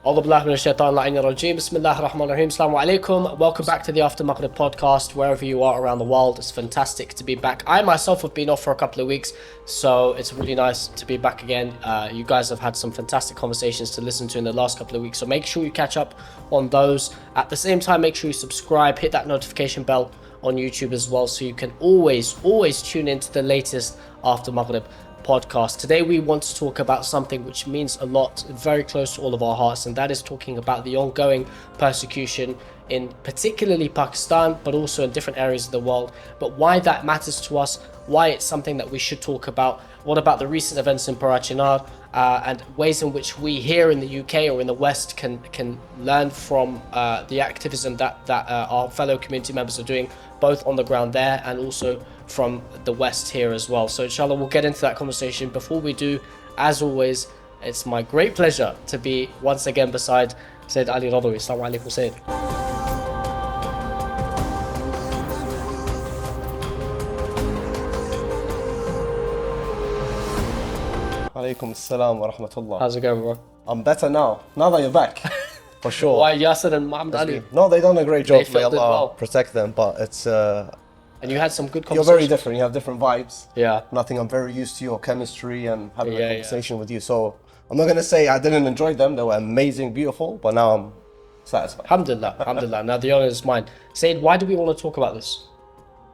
Welcome back to the After Maghrib Podcast, wherever you are around the world. It's fantastic to be back. I myself have been off for a couple of weeks, so it's really nice to be back again. You guys have had some fantastic conversations to listen to in the last couple of weeks, so make sure you catch up on those. At the same time, make sure you subscribe, hit that notification bell on YouTube as well, so you can always tune into the latest After Maghrib podcast. Today we want to talk about something which means a lot, very close to all of our hearts, and that is talking about the ongoing persecution in particularly Pakistan, but also in different areas of the world. But why that matters to us, why it's something that we should talk about. What about the recent events in Parachinar, and ways in which we here in the UK or in the West can learn from the activism that our fellow community members are doing, both on the ground there and also from the West here as well. So inshallah, we'll get into that conversation. Before we do, as always, it's my great pleasure to be once again beside Sayyid Ali Radhawi. Assalamu alaikum, Sayyid. Alaikum assalam wa rahmatullah. How's it going, bro? I'm better now that you're back. For sure. Why Yasser and Muhammad Ali? No, they done a great job. They May filled it Allah well. protect them, but it's And you had some good you're conversations. very different. You have different vibes. Yeah. Nothing. I'm very used to your chemistry and having Yeah, a conversation with you. So I'm not gonna say I didn't enjoy them. They were amazing, beautiful, but now I'm satisfied. Alhamdulillah. Now the honor is mine. Sayyid, why do we want to talk about this?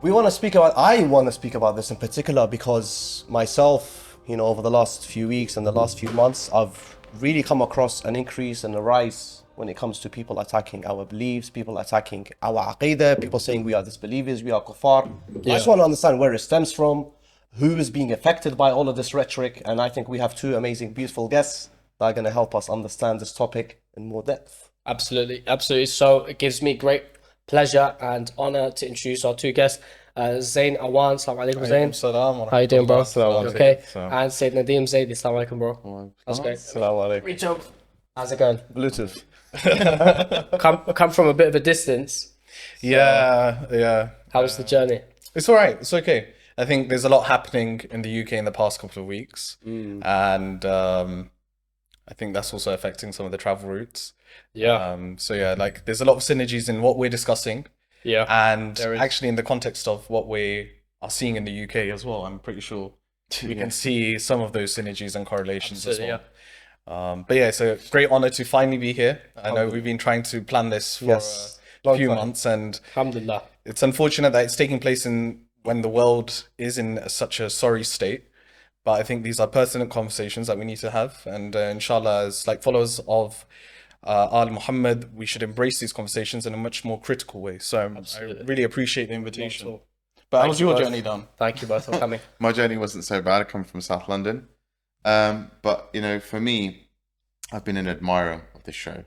I want to speak about this in particular because myself, over the last few weeks and the last few months, I've really come across an increase and a rise when it comes to people attacking our beliefs, people attacking our aqidah, people saying we are disbelievers, we are kuffar. Yeah. I just want to understand where it stems from, who is being affected by all of this rhetoric, and I think we have two amazing, beautiful guests that are going to help us understand this topic in more depth. Absolutely. So it gives me great pleasure and honor to introduce our two guests, Zain, Awan. Assalamu alaikum, Zain. How you doing, bro? Assalamu Okay. And Sayyid Nadeem, Zaidi. Assalamu alaikum, bro. That's great. Assalamu alaikum. Reach up. How's it going? Bluetooth. Come from a bit of a distance. Yeah. How was the journey? It's all right. It's okay. I think there's a lot happening in the UK in the past couple of weeks, and I think that's also affecting some of the travel routes. Yeah. Like there's a lot of synergies in what we're discussing. Yeah. And actually in the context of what we are seeing in the UK as well, I'm pretty sure we can see some of those synergies and correlations as well. It's a great honor to finally be here. I know we've been trying to plan this for a few months, and Alhamdulillah. it's unfortunate that it's taking place when the world is in such a sorry state. But I think these are pertinent conversations that we need to have, and inshallah, as like followers of Al Muhammad, we should embrace these conversations in a much more critical way. So I really appreciate the invitation. But how was your journey done? Thank you both for coming. My journey wasn't so bad. I come from South London. But, for me, I've been an admirer of this show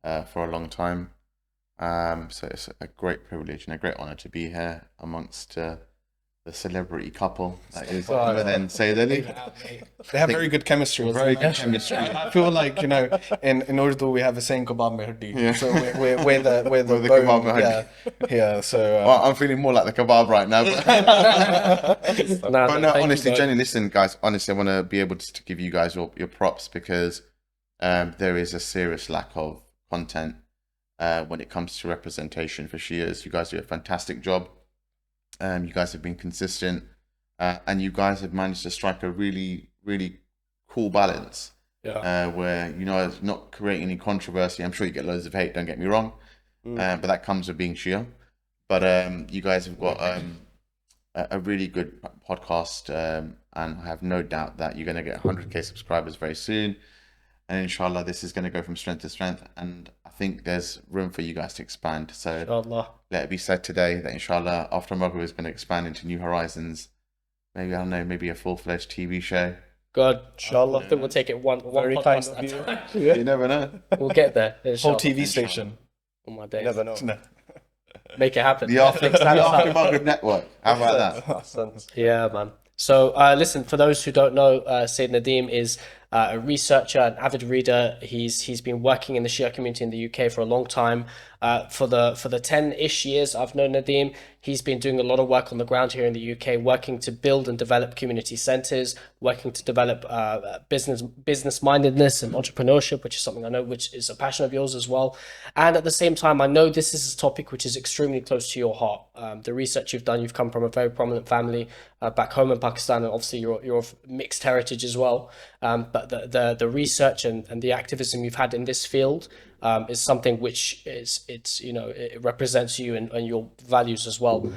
for a long time. So it's a great privilege and a great honor to be here amongst the celebrity couple that is Ahmed and Zaidi. They have very good chemistry. Very good chemistry. I feel like, in Urdu we have a saying kebab mein haddi. Yeah. So we're the kebab mein haddi. Yeah. So Well, I'm feeling more like the kebab right now. But no, honestly, Jenny, listen, guys. Honestly, I want to be able to give you guys your props because there is a serious lack of content when it comes to representation for Shias. You guys do a fantastic job. You guys have been consistent, and you guys have managed to strike a really, really cool balance. Where it's not creating any controversy. I'm sure you get loads of hate. Don't get me wrong, but that comes with being Shia. But you guys have got a really good podcast, and I have no doubt that you're going to get 100k subscribers very soon. And inshallah, this is going to go from strength to strength. And I think there's room for you guys to expand. So Inshallah. Let it be said today that inshallah, After Maghrib is going to expand into new horizons. Maybe, I don't know, maybe a full-fledged TV show. Good. Inshallah. I think we'll take it one Very kind podcast of at a you. time. You never know. We'll get there. whole Inshallah. TV station. On my day. Never know. Make it happen. The After Maghrib Network. How about that? Yeah, man. So listen, for those who don't know, Sayyid Nadeem is a researcher, an avid reader. He's been working in the Shia community in the UK for a long time. For the 10-ish years I've known Nadeem, he's been doing a lot of work on the ground here in the UK, working to build and develop community centres, working to develop business mindedness and entrepreneurship, which is something I know which is a passion of yours as well. And at the same time, I know this is a topic which is extremely close to your heart. The research you've done, you've come from a very prominent family back home in Pakistan, and obviously you're of mixed heritage as well. But the research and the activism you've had in this field is something which it represents you and your values as well.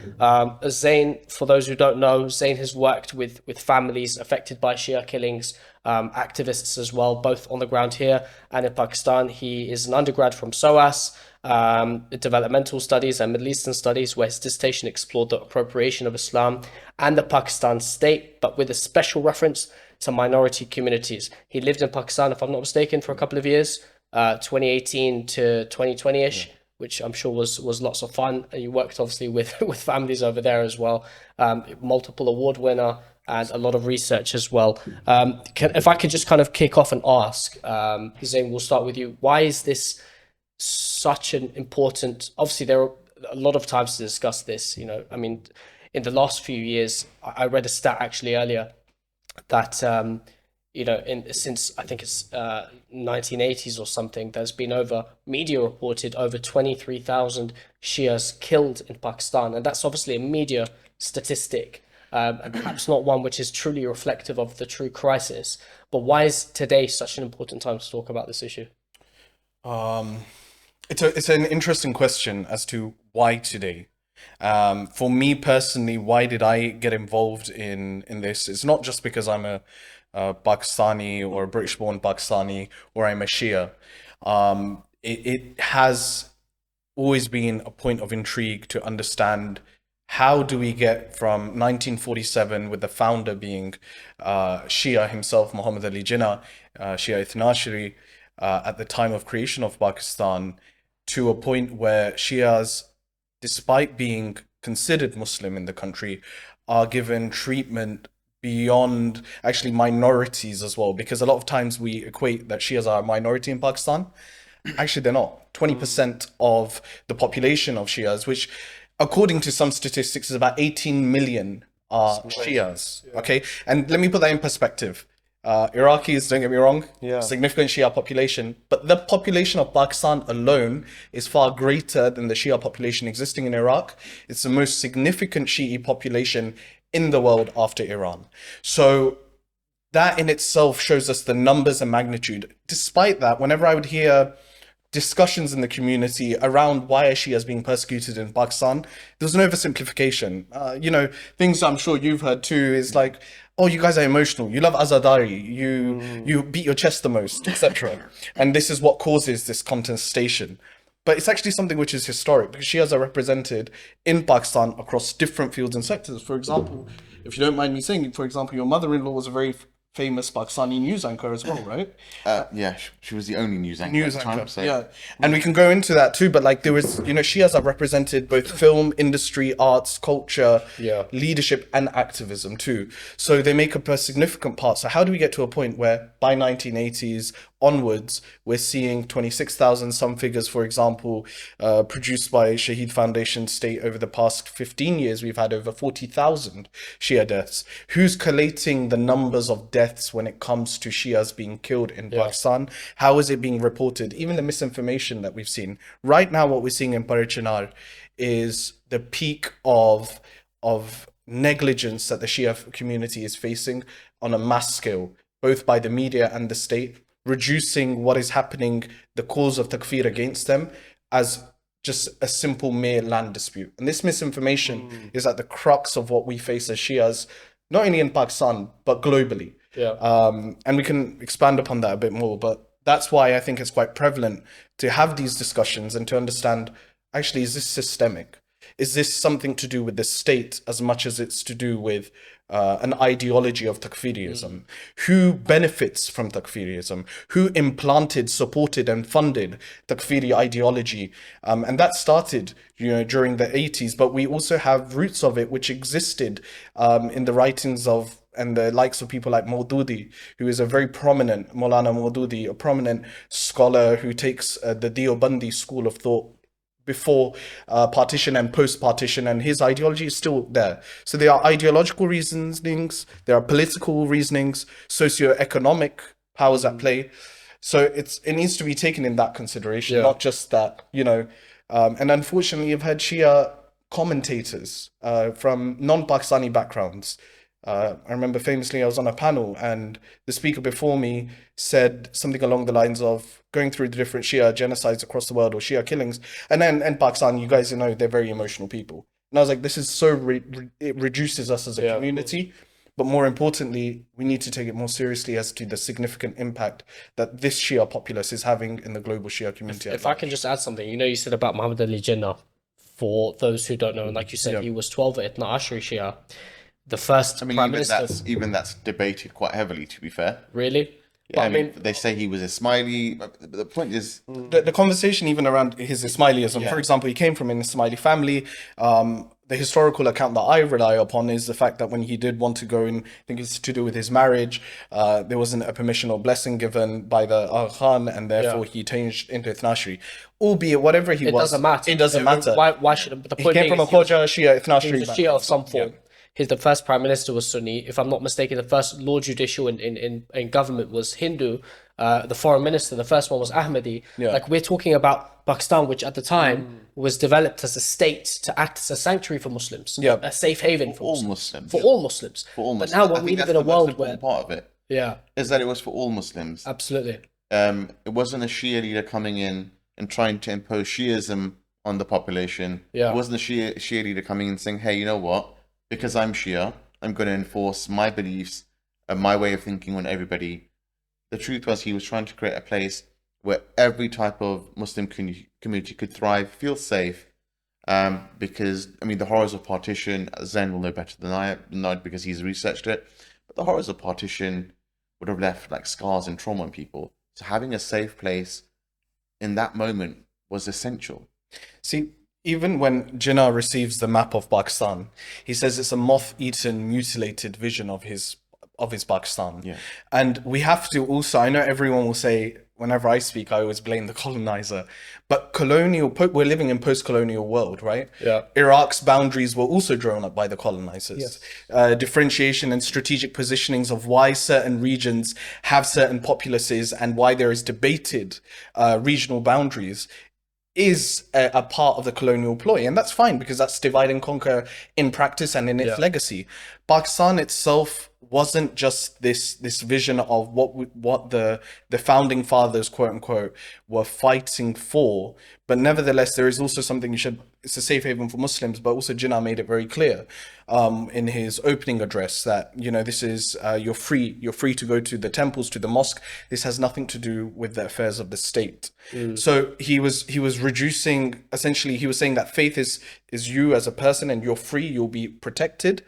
Zain, for those who don't know, Zain has worked with families affected by Shia killings, activists as well, both on the ground here and in Pakistan. He is an undergrad from SOAS, developmental studies and Middle Eastern studies, where his dissertation explored the appropriation of Islam and the Pakistan state, but with a special reference to minority communities. He lived in Pakistan, if I'm not mistaken, for a couple of years, 2018 to 2020-ish, which I'm sure was lots of fun. And you worked obviously with families over there as well. Multiple award winner and a lot of research as well. If I could just kind of kick off and ask, Zain, we'll start with you. Why is this such an important, obviously there are a lot of times to discuss this, I mean, in the last few years, I read a stat actually earlier that, since I think it's 1980s or something, there's been media reported over 23,000 Shias killed in Pakistan. And that's obviously a media statistic, and perhaps not one which is truly reflective of the true crisis. But why is today such an important time to talk about this issue? It's an interesting question as to why today. For me personally, why did I get involved in this? It's not just because I'm a Pakistani or a British-born Pakistani or I'm a Shia. It has always been a point of intrigue to understand how do we get from 1947, with the founder being Shia himself, Muhammad Ali Jinnah, Shia Ithnashri, at the time of creation of Pakistan, to a point where Shias, despite being considered Muslim in the country, are given treatment beyond actually minorities as well, because a lot of times we equate that Shias are a minority in Pakistan. Actually, they're not. 20% of the population of Shias, which according to some statistics is about 18 million, are Shias. Okay, and let me put that in perspective. Iraqis, don't get me wrong, significant Shia population, but the population of Pakistan alone is far greater than the Shia population existing in Iraq. It's the most significant Shi'i population in the world after Iran. So that in itself shows us the numbers and magnitude. Despite that, whenever I would hear discussions in the community around why are Shias being persecuted in Pakistan, there's an oversimplification. Things I'm sure you've heard too is like, oh, you guys are emotional, you love Azadari, you beat your chest the most, etc. And this is what causes this contestation. But it's actually something which is historic, because Shias are represented in Pakistan across different fields and sectors. For example, if you don't mind me saying, for example, your mother-in-law was a very famous Pakistani news anchor as well, right? Yeah, she was the only news anchor at the time. So. Yeah, and we can go into that too, but like there was, Shias are represented both film, industry, arts, culture, leadership and activism too. So they make up a significant part. So how do we get to a point where by 1980s onwards, we're seeing 26,000, some figures, for example, produced by Shaheed Foundation state over the past 15 years, we've had over 40,000 Shia deaths. Who's collating the numbers of deaths when it comes to Shias being killed in Pakistan? How is it being reported? Even the misinformation that we've seen. Right now, what we're seeing in Parachinar is the peak of negligence that the Shia community is facing on a mass scale, both by the media and the state, reducing what is happening, the cause of takfir against them, as just a simple mere land dispute. And this misinformation is at the crux of what we face as Shias, not only in Pakistan, but globally. And we can expand upon that a bit more, but that's why I think it's quite prevalent to have these discussions and to understand, actually, is this systemic? Is this something to do with the state as much as it's to do with an ideology of takfiriism? Who benefits from takfiriism? Who implanted, supported and funded takfiri ideology? And that started during the 80s, but we also have roots of it which existed in the writings of and the likes of people like Maududi, who is a very prominent, Maulana Maududi, a prominent scholar who takes the Deobandi school of thought before partition and post-partition, and his ideology is still there. So there are ideological reasonings, there are political reasonings, socio-economic powers at play. So it needs to be taken in that consideration, not just that, and unfortunately you've had Shia commentators from non-Pakistani backgrounds. I remember famously I was on a panel and the speaker before me said something along the lines of going through the different Shia genocides across the world or Shia killings. And then in Pakistan, you guys know they're very emotional people. And I was like, this is so, it reduces us as a community. But more importantly, we need to take it more seriously as to the significant impact that this Shia populace is having in the global Shia community. If I can just add something, you said about Muhammad Ali Jinnah, for those who don't know, and like you said, he was 12 at Itna Ashri Shia. The first prime minister. Even that's debated quite heavily, to be fair. Really? Yeah, I mean, they say he was Ismaili. But the point is, the conversation even around his Ismailism. For example, he came from an Ismaili family. The historical account that I rely upon is the fact that when he did want to go in, I think it's to do with his marriage, there wasn't a permission or blessing given by the Khan, and therefore he changed into Ithnashri. Albeit, whatever he was, doesn't matter. It doesn't matter. Why should the point he came from a Khoja Shia Ithnashri. He was a Shia of some form. The first prime minister was Sunni. If I'm not mistaken, the first Lord Judicial in government was Hindu. The foreign minister, the first one was Ahmadi. Like, we're talking about Pakistan, which at the time was developed as a state to act as a sanctuary for Muslims, a safe haven for all Muslims. For all Muslims. But now when we live in a world where part of it is that it was for all Muslims. Absolutely. It wasn't a Shia leader coming in and trying to impose Shiism on the population. It wasn't a Shia leader coming in saying, hey, you know what? Because I'm Shia, I'm going to enforce my beliefs and my way of thinking on everybody. The truth was he was trying to create a place where every type of Muslim community could thrive, feel safe, because, I mean, the horrors of partition, Zain will know better than I, not because he's researched it, but the horrors of partition would have left like scars and trauma on people. So having a safe place in that moment was essential. See, even when Jinnah receives the map of Pakistan, he says it's a moth-eaten, mutilated vision of his Pakistan. And we have to also, I know everyone will say, whenever I speak, I always blame the colonizer, but we're living in post-colonial world, right? Iraq's boundaries were also drawn up by the colonizers. Differentiation and strategic positionings of why certain regions have certain populaces and why there is debated regional boundaries is a part of the colonial ploy, and that's fine because that's divide and conquer in practice and in its legacy. Pakistan itself wasn't just this vision of what the founding fathers, quote unquote, were fighting for, but nevertheless there is also something it's a safe haven for Muslims. But also Jinnah made it very clear in his opening address that this is you're free to go to the temples, to the mosque. This has nothing to do with the affairs of the state. So he was reducing, essentially he was saying that faith is you as a person, and you're free, you'll be protected.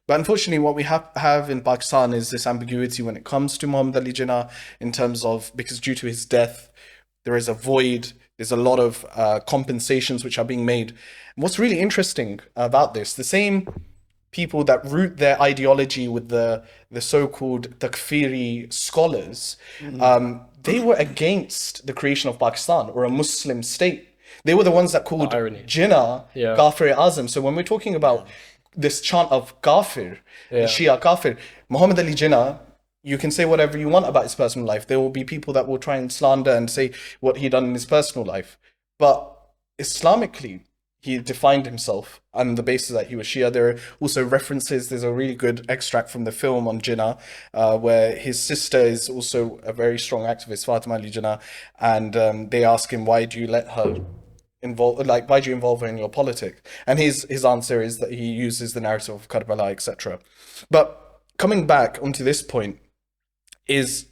But unfortunately, what we have in Pakistan is this ambiguity when it comes to Muhammad Ali Jinnah, in terms of, because due to his death, there is a void, there's a lot of compensations which are being made. And what's really interesting about this, the same people that root their ideology with the so-called takfiri scholars, they were against the creation of Pakistan or a Muslim state. They were the ones that called Jinnah Kafir-e-Azam. So when we're talking about this chant of Kafir, Shia Kafir, Muhammad Ali Jinnah, you can say whatever you want about his personal life. There will be people that will try and slander and say what he done in his personal life. But Islamically, he defined himself on the basis that he was Shia. There are also references. There's a really good extract from the film on Jinnah, where his sister is also a very strong activist, Fatima Ali Jinnah, and they ask him, why do you let her why do you involve her in your politics? And his answer is that he uses the narrative of Karbala, etc. But coming back onto this point, is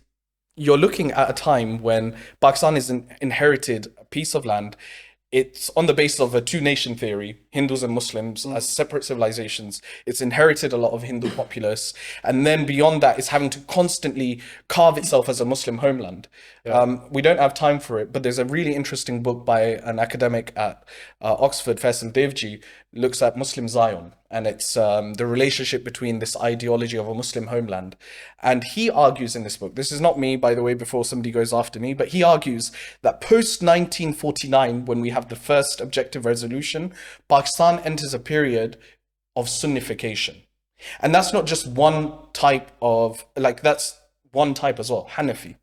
you're looking at a time when Pakistan is inherited a piece of land. It's on the basis of a two-nation theory. Hindus and Muslims as separate civilizations. It's inherited a lot of Hindu populace, and then beyond that, it's having to constantly carve itself as a Muslim homeland. We don't have time for it, but there's a really interesting book by an academic at Oxford, Faisal Devji, looks at Muslim Zion, and it's the relationship between this ideology of a Muslim homeland. And he argues in this book, this is not me, by the way, before somebody goes after me, but he argues that post 1949, when we have the first objective resolution, Pakistan enters a period of Sunnification. And that's not just one type of, like, that's one type as well, Hanafi.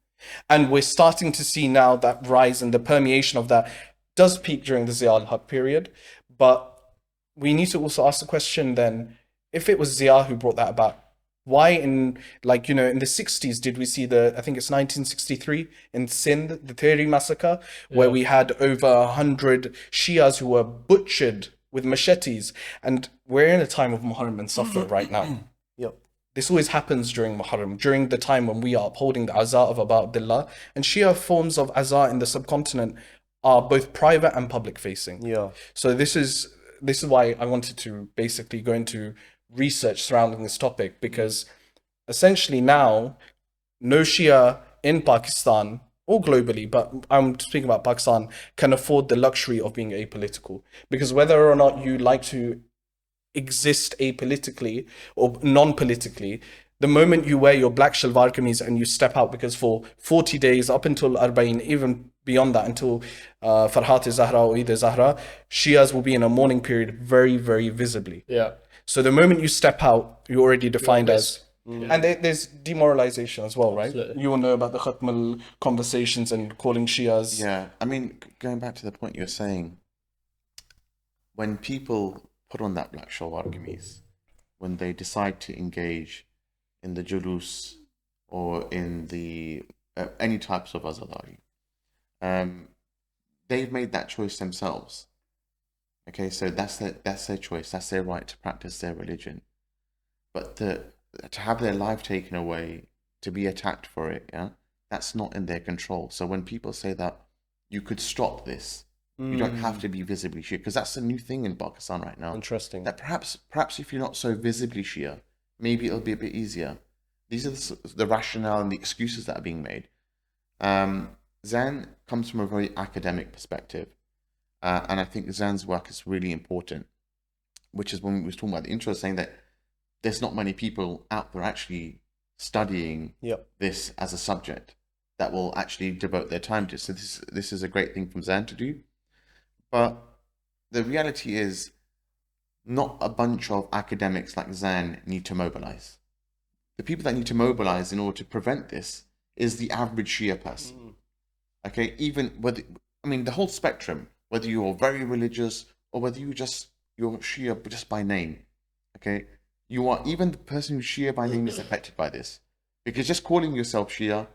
And we're starting to see now that rise, and the permeation of that does peak during the Zia al-Haq period. But we need to also ask the question then, if it was Zia who brought that about, why in, like, you know, in the 60s did we see I think it's 1963 in Sindh, the Tehri massacre, where we had over 100 Shias who were butchered with machetes, and we're in a time of Muharram and Safar right now. Yep. This always happens during Muharram, during the time when we are upholding the Azza of Aba Abdullah, and Shia forms of Azza in the subcontinent are both private and public facing. Yeah. So this is why I wanted to basically go into research surrounding this topic, because essentially now no Shia in Pakistan or globally, but I'm speaking about Pakistan, can afford the luxury of being apolitical, because whether or not you like to exist apolitically or non-politically, the moment you wear your black shalwar kameez and you step out, because for 40 days up until Arba'in, even beyond that, until Farhat-e-Zahra or Eid-e-Zahra, Shias will be in a mourning period very, very visibly. Yeah. So the moment you step out, you're already defined as... And there's demoralization as well, right? Absolutely. You all know about the Khatmal conversations and calling Shias... Yeah, I mean, going back to the point you were saying, when people put on that black shalwar kameez, when they decide to engage in the julus or in the any types of azadari, they've made that choice themselves. Okay, so that's their choice, that's their right to practice their religion. But to have their life taken away, to be attacked for it, yeah, that's not in their control. So when people say that you could stop this, you don't have to be visibly Shia, because that's a new thing in Pakistan right now. Interesting. That perhaps if you're not so visibly Shia, maybe it'll be a bit easier. These are the rationale and the excuses that are being made. Zain comes from a very academic perspective, and I think Zain's work is really important, which is when we were talking about the intro, saying that there's not many people out there actually studying this as a subject that will actually devote their time to. So this is a great thing from Zain to do. But the reality is, not a bunch of academics like Zain need to mobilize. The people that need to mobilize in order to prevent this is the average Shia person. Okay, even whether, I mean, the whole spectrum, whether you're very religious or whether you're Shia just by name. Okay, even the person who's Shia by name is affected by this, because just calling yourself Shia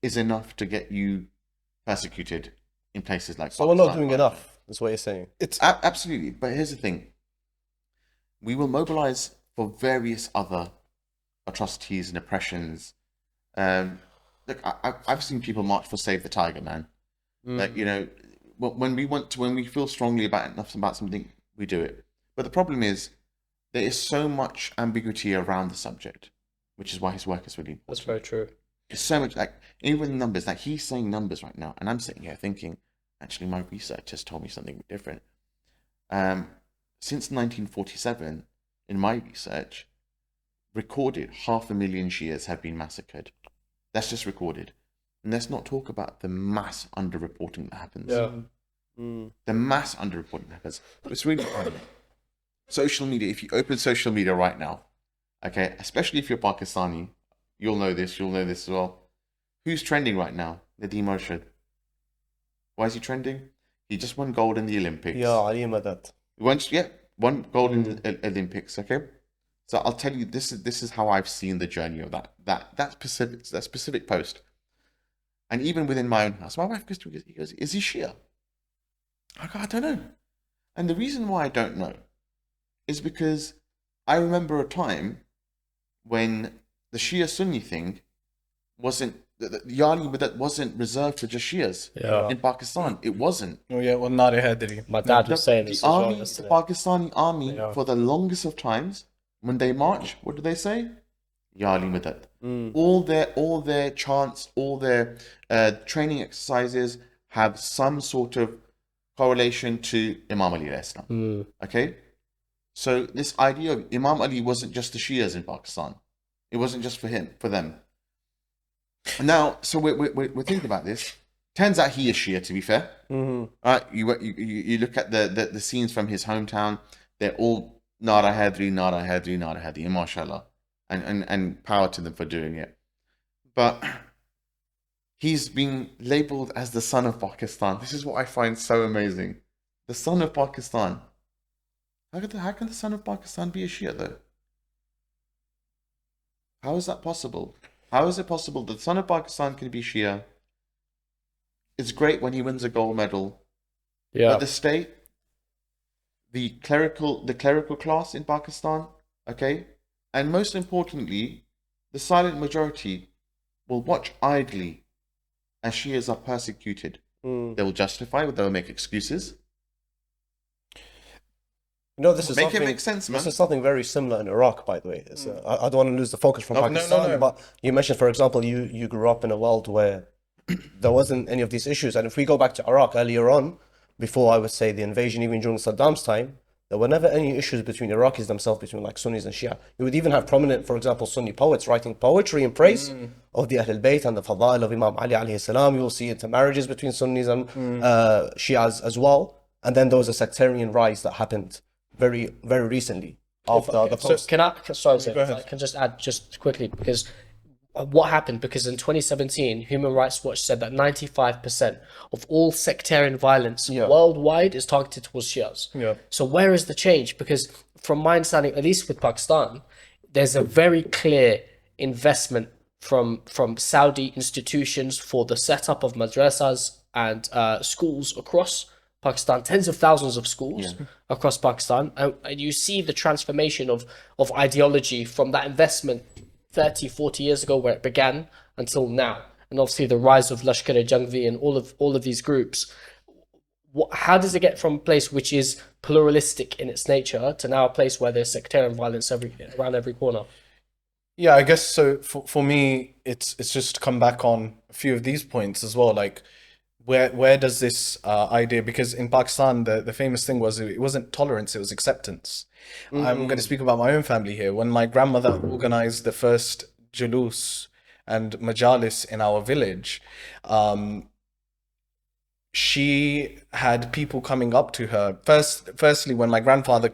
is enough to get you persecuted in places like So we're not doing enough. That's what you're saying. It's absolutely. But here's the thing: we will mobilize for various other atrocities and oppressions. Look, I've seen people march for Save the Tiger, man. Like, you know, when we feel strongly about something, we do it. But the problem is, there is so much ambiguity around the subject, which is why his work is really important. That's very true. There's so much, like, even numbers, like he's saying numbers right now, and I'm sitting here thinking, actually, my research has told me something different. Since 1947, in my research, recorded 500,000 Shias have been massacred. That's just recorded. And let's not talk about the mass underreporting that happens. Yeah. The mass underreporting that happens. It's really funny. Social media, if you open social media right now, okay, especially if you're Pakistani, you'll know this as well. Who's trending right now? Nadeem Arshad. Why is he trending? He just won gold in the Olympics. Yeah, I remember that. Won gold in the Olympics, okay? So I'll tell you, this is how I've seen the journey of that specific post. And even within my own house, my wife goes to me, he goes, is he Shia? I go, I don't know. And the reason why I don't know is because I remember a time when the Shia Sunni thing wasn't Yali Mudat wasn't reserved for just Shias in Pakistan. It wasn't. Oh yeah, well, not a My dad was saying this The as well army, the yesterday. Pakistani army, for the longest of times, when they march, what do they say? Yali Mudat. All their chants, all their training exercises have some sort of correlation to Imam Ali alayhi salam. Okay? So this idea of Imam Ali wasn't just the Shias in Pakistan. It wasn't just for them. Now, so we're thinking about this. Turns out he is Shia, to be fair. You look at the scenes from his hometown. They're all Nara Hadri, mashallah. And power to them for doing it. But he's being labeled as the son of Pakistan. This is what I find so amazing. The son of Pakistan. How can the son of Pakistan be a Shia, though? How is that possible? How is it possible that the son of Pakistan can be Shia? It's great when he wins a gold medal. But the state, the clerical class in Pakistan, okay? And most importantly, the silent majority will watch idly as Shias are persecuted. They will justify, they will make excuses. This is Make it something, make sense, man. This is something very similar in Iraq, by the way. I don't want to lose the focus from Pakistan, no. but you mentioned, for example, you grew up in a world where there wasn't any of these issues. And if we go back to Iraq earlier on, before I would say the invasion, even during Saddam's time, there were never any issues between Iraqis themselves, between like Sunnis and Shia. You would even have prominent, for example, Sunni poets writing poetry in praise of the Ahlul Bayt and the Fadail of Imam Ali alayhi salam. You will see intermarriages between Sunnis and Shias as well. And then there was a sectarian rise that happened very, very recently after the post. So I can just add just quickly, because what happened, because in 2017 Human Rights Watch said that 95% of all sectarian violence worldwide is targeted towards Shias. So where is the change? Because from my understanding, at least with Pakistan, there's a very clear investment from Saudi institutions for the setup of madrasas and schools across Pakistan, tens of thousands of schools across Pakistan, and you see the transformation of ideology from that investment 30, 40 years ago where it began until now, and obviously the rise of Lashkar-e-Jhangvi and all of these groups. How does it get from a place which is pluralistic in its nature to now a place where there's sectarian violence around every corner? Yeah, I guess so. For me, it's just to come back on a few of these points as well. Like, where does this idea? Because in Pakistan, the famous thing was it wasn't tolerance; it was acceptance. I'm going to speak about my own family here. When my grandmother organized the first julus and majalis in our village, she had people coming up to her. Firstly, when my grandfather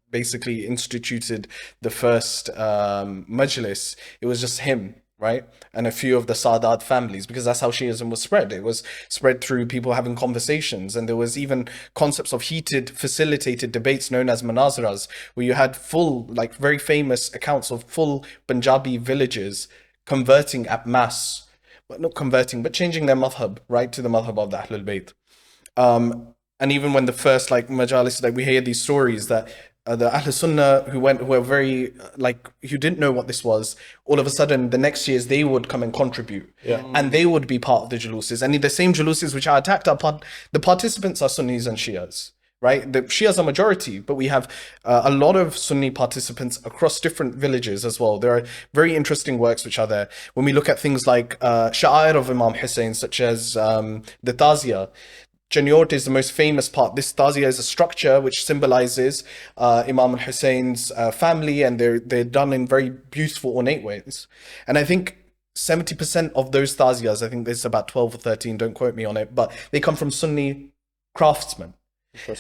basically instituted the first majlis, it was just him, right? And a few of the Sadat families, because that's how Shiism was spread. It was spread through people having conversations. And there was even concepts of heated, facilitated debates known as manazaras, where you had full, like very famous accounts of full Punjabi villages converting at mass, but not converting, but changing their madhab, right, to the madhab of the Ahlul Bayt. And even when the first like majalis, like we hear these stories that the Ahl Sunnah who were very who didn't know what this was, all of a sudden the next years they would come and contribute, and they would be part of the juluses, and the same juluses which are attacked the participants are Sunnis and Shias, right? The Shias are majority, but we have a lot of Sunni participants across different villages as well. There are very interesting works which are there. When we look at things like Sha'air of Imam Hussein, such as the Tazia. Janiort is the most famous part. This Tazia is a structure which symbolizes Imam al-Hussein's family, and they're done in very beautiful, ornate ways. And I think 70% of those Taziyas, I think there's about 12 or 13, don't quote me on it, but they come from Sunni craftsmen.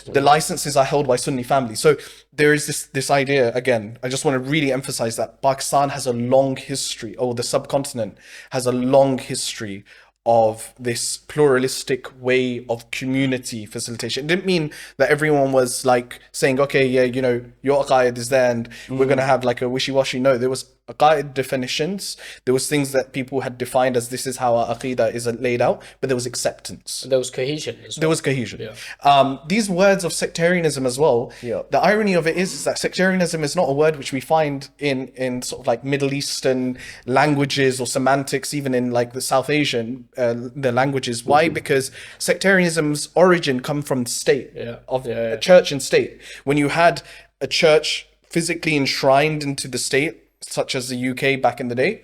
The licenses are held by Sunni families. So there is this idea, again, I just want to really emphasize that Pakistan has a long history, or the subcontinent has a long history of this pluralistic way of community facilitation. It didn't mean that everyone was like saying, okay, yeah, you know, your aqaid is there and we're going to have like a wishy-washy. No, there was aqaid definitions. There was things that people had defined as this is how our aqidah is laid out, but there was acceptance. There was cohesion as well. There was cohesion. These words of sectarianism as well, the irony of it is that sectarianism is not a word which we find in sort of like Middle Eastern languages or semantics, even in like the South Asian the languages. Why? Because sectarianism's origin come from state, of church and state. When you had a church physically enshrined into the state, such as the UK back in the day,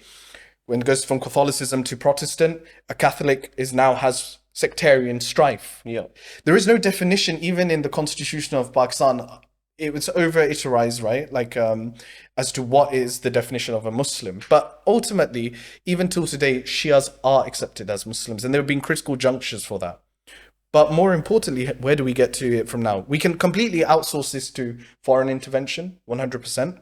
when it goes from Catholicism to Protestant, a Catholic has sectarian strife. There is no definition, even in the Constitution of Pakistan. It was over-iterized, right? Like, as to what is the definition of a Muslim. But ultimately, even till today, Shias are accepted as Muslims, and there have been critical junctures for that. But more importantly, where do we get to it from now? We can completely outsource this to foreign intervention, 100%.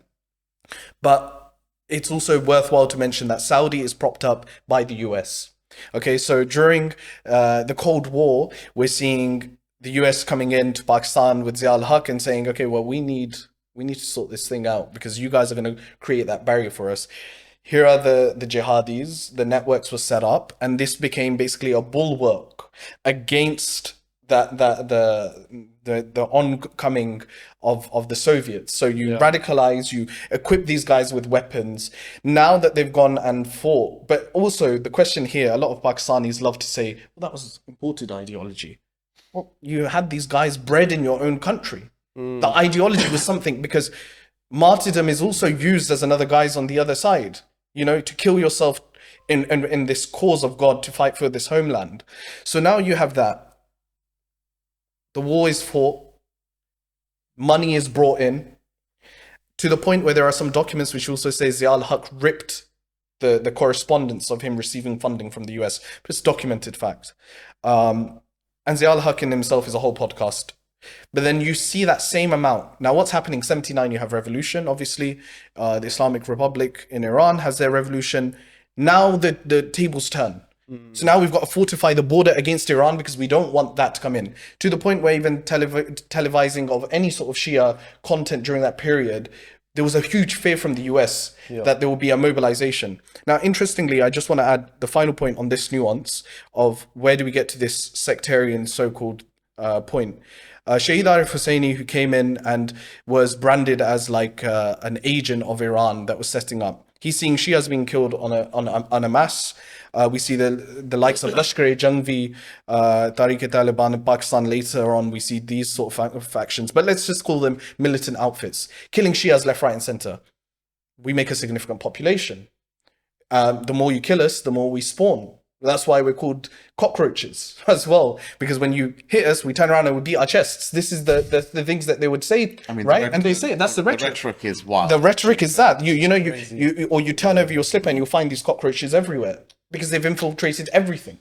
But it's also worthwhile to mention that Saudi is propped up by the US. Okay, so during the Cold War, we're seeing the US coming into Pakistan with Zia al-Haq and saying, okay, well, we need to sort this thing out because you guys are going to create that barrier for us. Here are the jihadis, the networks were set up, and this became basically a bulwark against the oncoming of the Soviets. So you radicalize, you equip these guys with weapons. Now that they've gone and fought, but also the question here, a lot of Pakistanis love to say, well, that was imported ideology. Well, you had these guys bred in your own country. The ideology was something, because martyrdom is also used as another guise on the other side, you know, to kill yourself in this cause of God, to fight for this homeland. So now you have that. The war is fought, money is brought in, to the point where there are some documents which also say Zia al-Haq ripped the correspondence of him receiving funding from the US. But it's documented fact. And Zia al-Haq in himself is a whole podcast. But then you see that same amount. Now what's happening? 79, you have revolution, obviously. The Islamic Republic in Iran has their revolution. Now the tables turn. So now we've got to fortify the border against Iran because we don't want that to come in. To the point where even televising of any sort of Shia content during that period, there was a huge fear from the US that there will be a mobilization. Now, interestingly, I just want to add the final point on this nuance of where do we get to this sectarian so-called point. Shahid Arif Hosseini, who came in and was branded as like an agent of Iran that was setting up. He's seeing Shias being killed on a mass. We see the likes of Lashkar-e-Jhangvi, Tariq-e-Taliban in Pakistan. Later on, we see these sort of factions. But let's just call them militant outfits. Killing Shias left, right and center. We make a significant population. The more you kill us, the more we spawn. That's why we're called cockroaches as well. Because when you hit us, we turn around and we beat our chests. This is the things that they would say, right? And they say it. That's the rhetoric. The rhetoric is wild. The rhetoric is that. You turn over your slipper and you'll find these cockroaches everywhere because they've infiltrated everything.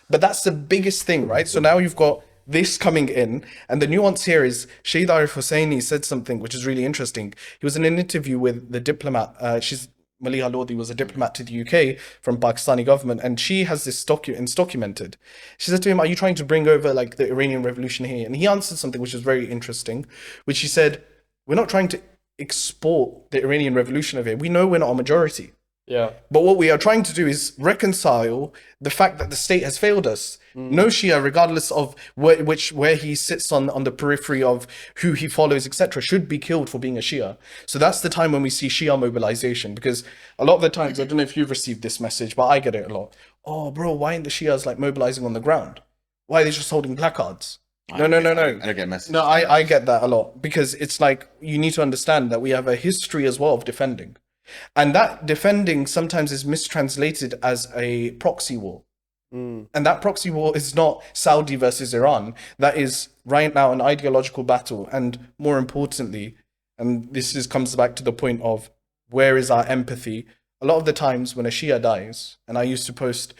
But that's the biggest thing, right? So now you've got this coming in, and the nuance here is Shahid Arif Hosseini said something which is really interesting. He was in an interview with the diplomat. She's Maliha Lodi, was a diplomat to the UK from Pakistani government, and she has this documented. She said to him, are you trying to bring over like the Iranian revolution here? And he answered something which is very interesting, which he said, we're not trying to export the Iranian revolution over here. We know we're not a majority. Yeah. But what we are trying to do is reconcile the fact that the state has failed us. No Shia, regardless of where he sits on the periphery of who he follows, etc., should be killed for being a Shia. So that's the time when we see Shia mobilization, because a lot of the times, I don't know if you've received this message, but I get it a lot. Oh, bro, why aren't the Shias like mobilizing on the ground? Why are they just holding placards? No. I don't get messages. No, I get that a lot, because it's like, you need to understand that we have a history as well of defending. And that defending sometimes is mistranslated as a proxy war. And that proxy war is not Saudi versus Iran. That is right now an ideological battle. And more importantly, and this comes back to the point of where is our empathy? A lot of the times when a Shia dies, and I used to post,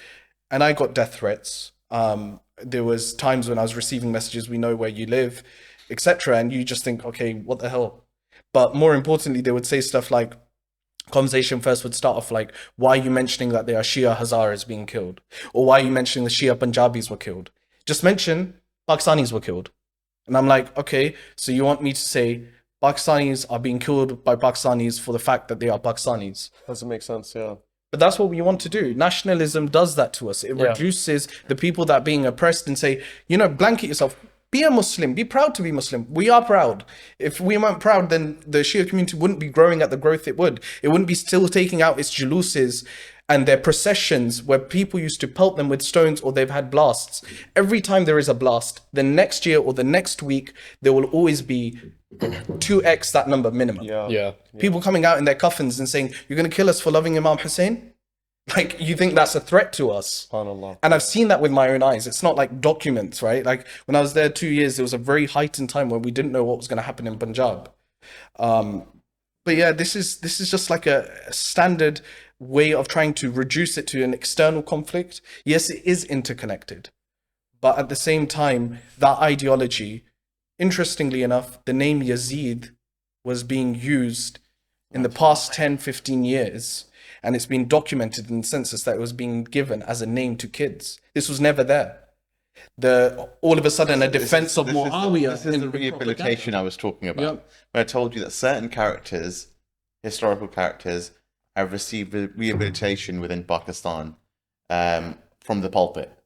and I got death threats. There was times when I was receiving messages, we know where you live, etc. And you just think, okay, what the hell? But more importantly, they would say stuff like, conversation first would start off like, why are you mentioning that there are Shia Hazaras being killed? Or why are you mentioning the Shia Punjabis were killed? Just mention Pakistanis were killed. And I'm like, okay, so you want me to say Pakistanis are being killed by Pakistanis for the fact that they are Pakistanis. Doesn't make sense, yeah. But that's what we want to do. Nationalism does that to us. It reduces the people that are being oppressed and say, blanket yourself. Be a Muslim. Be proud to be Muslim. We are proud. If we weren't proud, then the Shia community wouldn't be growing at the growth it would. It wouldn't be still taking out its juluses and their processions where people used to pelt them with stones or they've had blasts. Every time there is a blast, the next year or the next week, there will always be 2x that number minimum. Yeah. People coming out in their coffins and saying, you're going to kill us for loving Imam Hussein? Like, you think that's a threat to us? SubhanAllah. And I've seen that with my own eyes. It's not like documents, right? Like, when I was there 2 years, there was a very heightened time where we didn't know what was going to happen in Punjab. But yeah, this is just like a standard way of trying to reduce it to an external conflict. Yes, it is interconnected. But at the same time, that ideology, interestingly enough, the name Yazid was being used in the past 10, 15 years. And it's been documented in the census that it was being given as a name to kids. This was never there. All of a sudden, a defense of Muawiyah. This is the rehabilitation I was talking about. Yep. Where I told you that certain characters, historical characters, have received rehabilitation within Pakistan from the pulpit.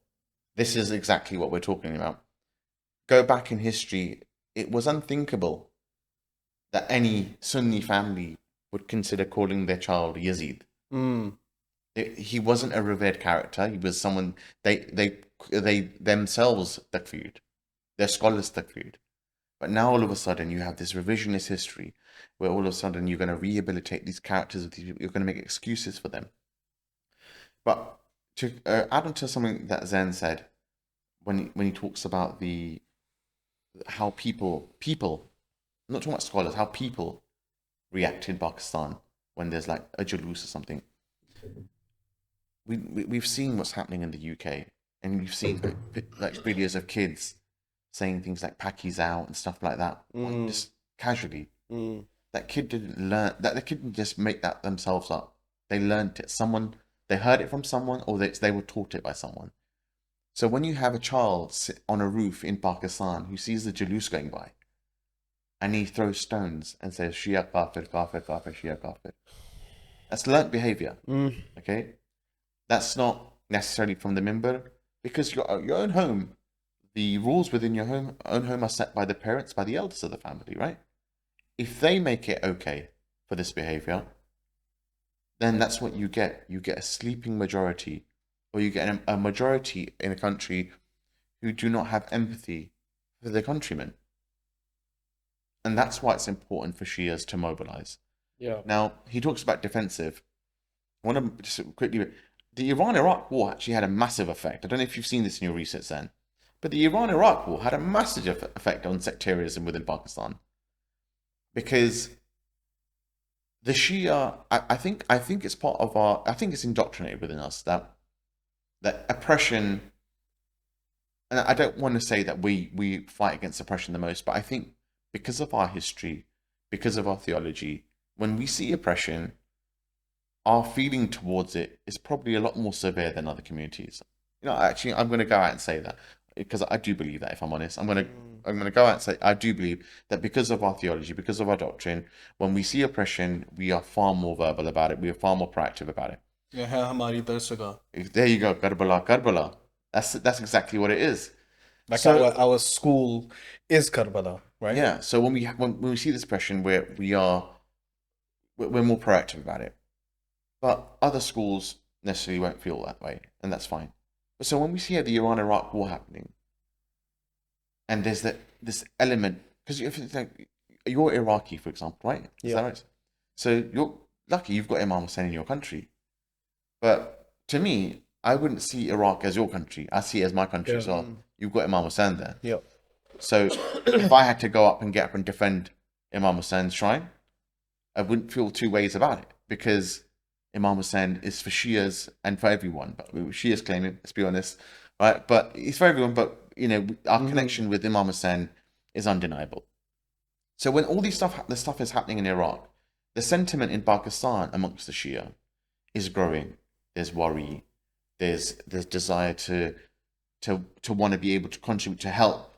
This is exactly what we're talking about. Go back in history, it was unthinkable that any Sunni family would consider calling their child Yazid. He wasn't a revered character. He was someone they themselves takfired. Their scholars takfired. But now all of a sudden you have this revisionist history where all of a sudden you're going to rehabilitate these characters. You're going to make excuses for them. But to add on to something that Zain said when he talks about how people, I'm not talking about scholars, how people react in Pakistan when there's like a jalous or something. We've seen what's happening in the UK, and we've seen like videos of kids saying things like "Paki's out" and stuff like that, just casually. That kid didn't learn that. The kid didn't just make that themselves up. They learned it. They heard it from someone, or they were taught it by someone. So when you have a child sit on a roof in Pakistan who sees the jalous going by, and he throws stones and says Shia kafir, kafir, kafir, Shia kafir. That's learnt behavior. Okay? That's not necessarily from the mimbar, because your own home, the rules within your own home are set by the parents, by the elders of the family, right? If they make it okay for this behavior, then that's what you get. You get a sleeping majority, or you get a majority in a country who do not have empathy for their countrymen. And that's why it's important for Shias to mobilize. Yeah. Now, he talks about defensive. I want to just quickly... The Iran-Iraq war actually had a massive effect. I don't know if you've seen this in your research, Zain, but the Iran-Iraq war had a massive effect on sectarianism within Pakistan. Because the Shia... I think it's part of our... I think it's indoctrinated within us that oppression... And I don't want to say that we fight against oppression the most, but I think because of our history, because of our theology, when we see oppression, our feeling towards it is probably a lot more severe than other communities. Actually, I'm going to go out and say that, because I do believe that, if I'm honest. I'm going to go out and say I do believe that because of our theology, because of our doctrine, when we see oppression, we are far more verbal about it. We are far more proactive about it. There you go, Karbala, Karbala. That's exactly what it is. Like, so, our school is Karbala, right? Yeah. So when we see this oppression, we're more proactive about it. But other schools necessarily won't feel that way, and that's fine. But so when we see the Iran-Iraq war happening, and there's this element, because you're Iraqi, for example, right? Is that right? So you're lucky you've got Imam Hussein in your country. But to me, I wouldn't see Iraq as your country. I see it as my country as well. You've got Imam Hussein there. Yep. So if I had to go up and defend Imam Hussein's shrine, I wouldn't feel two ways about it, because Imam Hussein is for Shias and for everyone. But Shias claim it, let's be honest, right? But it's for everyone. But our connection with Imam Hussein is undeniable. So when all this stuff is happening in Iraq, the sentiment in Pakistan amongst the Shia is growing. There's worry. There's desire to want to be able to contribute, to help.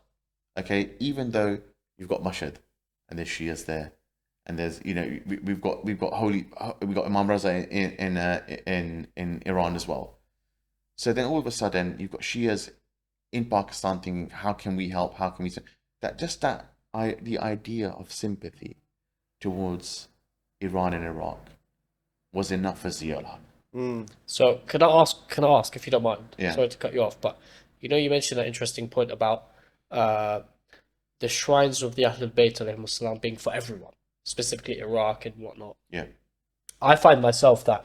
Okay, even though you've got Mashhad, and there's Shias there, and there's we've got Imam Raza in Iran as well. So then all of a sudden you've got Shias in Pakistan thinking, how can we help? How can we the idea of sympathy towards Iran and Iraq was enough for Zia. So can I ask if you don't mind? Yeah. Sorry to cut you off, but you mentioned that interesting point about the shrines of the Ahlul Bayt alayhim salam being for everyone, specifically Iraq and whatnot. Yeah. I find myself that,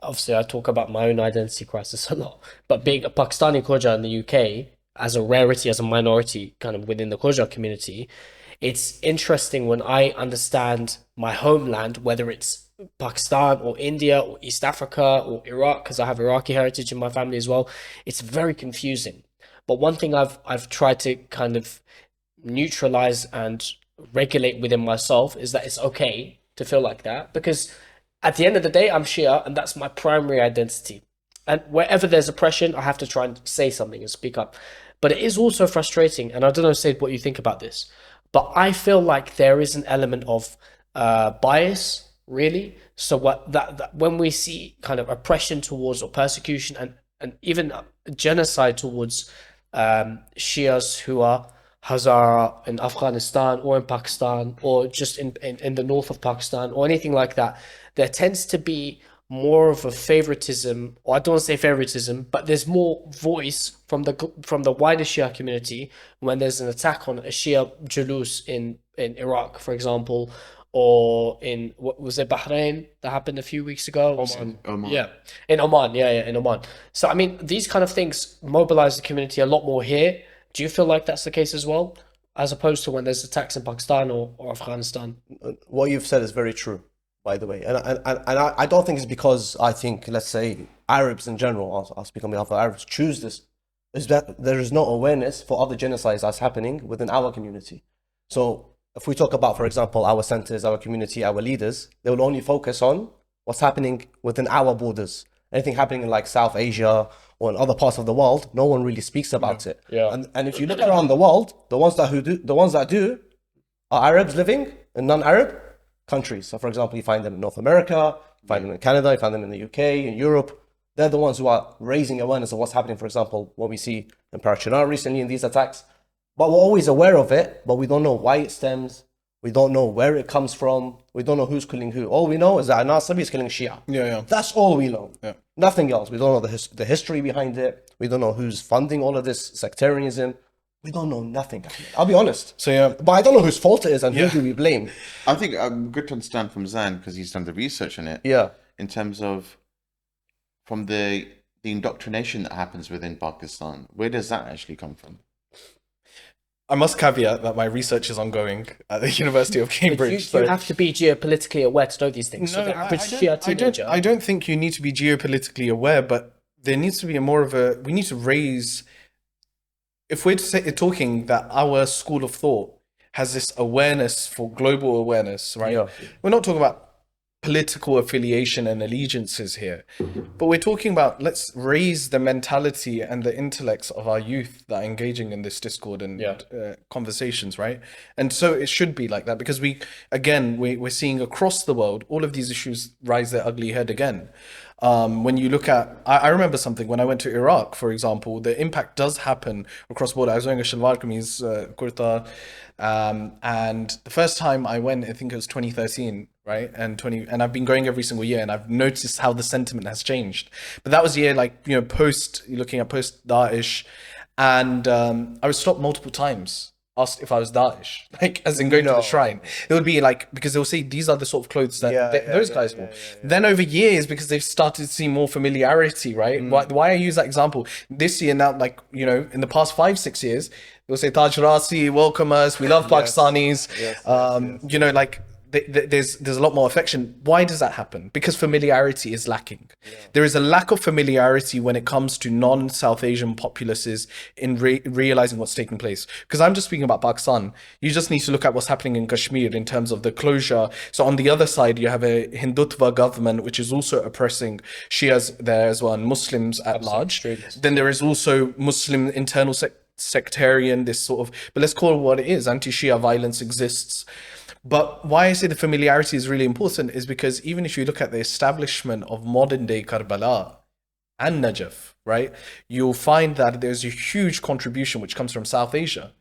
obviously I talk about my own identity crisis a lot, but being a Pakistani Khoja in the UK, as a rarity, as a minority kind of within the Khoja community, it's interesting when I understand my homeland, whether it's Pakistan or India or East Africa or Iraq, because I have Iraqi heritage in my family as well. It's very confusing. But one thing I've tried to kind of neutralize and regulate within myself is that it's okay to feel like that, because at the end of the day, I'm Shia and that's my primary identity. And wherever there's oppression, I have to try and say something and speak up. But it is also frustrating, and I don't know, Said, what you think about this, but I feel like there is an element of bias, really. So that when we see kind of oppression towards, or persecution and even genocide towards Shias who are Hazara in Afghanistan or in Pakistan or just in the north of Pakistan or anything like that, there tends to be more of a favoritism, or I don't want to say favoritism, but there's more voice from the wider Shia community when there's an attack on a Shia Julus in Iraq, for example, or in, what was it, Bahrain, that happened a few weeks ago? Oman. Yeah, in Oman, in Oman. So I mean, these kind of things mobilize the community a lot more here. Do you feel like that's the case as well, as opposed to when there's attacks in Pakistan or Afghanistan? What you've said is very true, by the way, and I don't think it's because I think, let's say, Arabs in general, I'll speak on behalf of Arabs, choose this, is that there is no awareness for other genocides that's happening within our community. So if we talk about, for example, our centers, our community, our leaders, they will only focus on what's happening within our borders. Anything happening in like South Asia or in other parts of the world, no one really speaks about it. Yeah. And if you look around the world, the ones that do are Arabs living in non-Arab countries. So for example, you find them in North America, you find them in Canada, you find them in the UK, in Europe. They're the ones who are raising awareness of what's happening. For example, what we see in Parachinar recently in these attacks. But we're always aware of it, but we don't know why it stems. We don't know where it comes from. We don't know who's killing who. All we know is that Nasabi is killing Shia. Yeah. That's all we know. Yeah. Nothing else. We don't know the history behind it. We don't know who's funding all of this sectarianism. We don't know nothing. I'll be honest. So yeah, But I don't know whose fault it is and who do we blame. I think good to understand from Zain, because he's done the research on it. Yeah. In terms of from the indoctrination that happens within Pakistan, where does that actually come from? I must caveat that my research is ongoing at the University of Cambridge. You have to be geopolitically aware to know these things. So the average Shia teenager... I don't think you need to be geopolitically aware, but there needs to be we need to raise, if we're talking that our school of thought has this awareness for global awareness, right? Yeah. We're not talking about political affiliation and allegiances here, but we're talking about, let's raise the mentality and the intellects of our youth that are engaging in this discord and conversations, right? And so it should be like that, because we're seeing across the world all of these issues rise their ugly head again. When you look at, I remember something when I went to Iraq, for example, the impact does happen across border. I was wearing a shalwar kameez, kurta, and the first time I went, I think it was 2013, right? And I've been going every single year, and I've noticed how the sentiment has changed. But that was the year, looking at post Daesh, and I was stopped multiple times, asked if I was Daesh, as in going to the shrine. It would be because they'll say these are the sort of clothes that those guys wore. Then over years, because they've started to see more familiarity, right? Why I use that example this year now, in the past 5-6 years, they'll say Taj Rasi, welcome us, we love Pakistanis. There's a lot more affection. Why does that happen? Because familiarity is lacking. There is a lack of familiarity when it comes to non-South Asian populaces in realizing what's taking place. Because I'm just speaking about Pakistan. You just need to look at what's happening in Kashmir in terms of the closure. So on the other side, you have a Hindutva government, which is also oppressing Shias there as well, and Muslims at large. Then there is also Muslim internal sectarian, this sort of, but let's call it what it is. Anti-Shia violence exists. But why I say the familiarity is really important is because even if you look at the establishment of modern day Karbala and Najaf, right, you'll find that there's a huge contribution which comes from South Asia.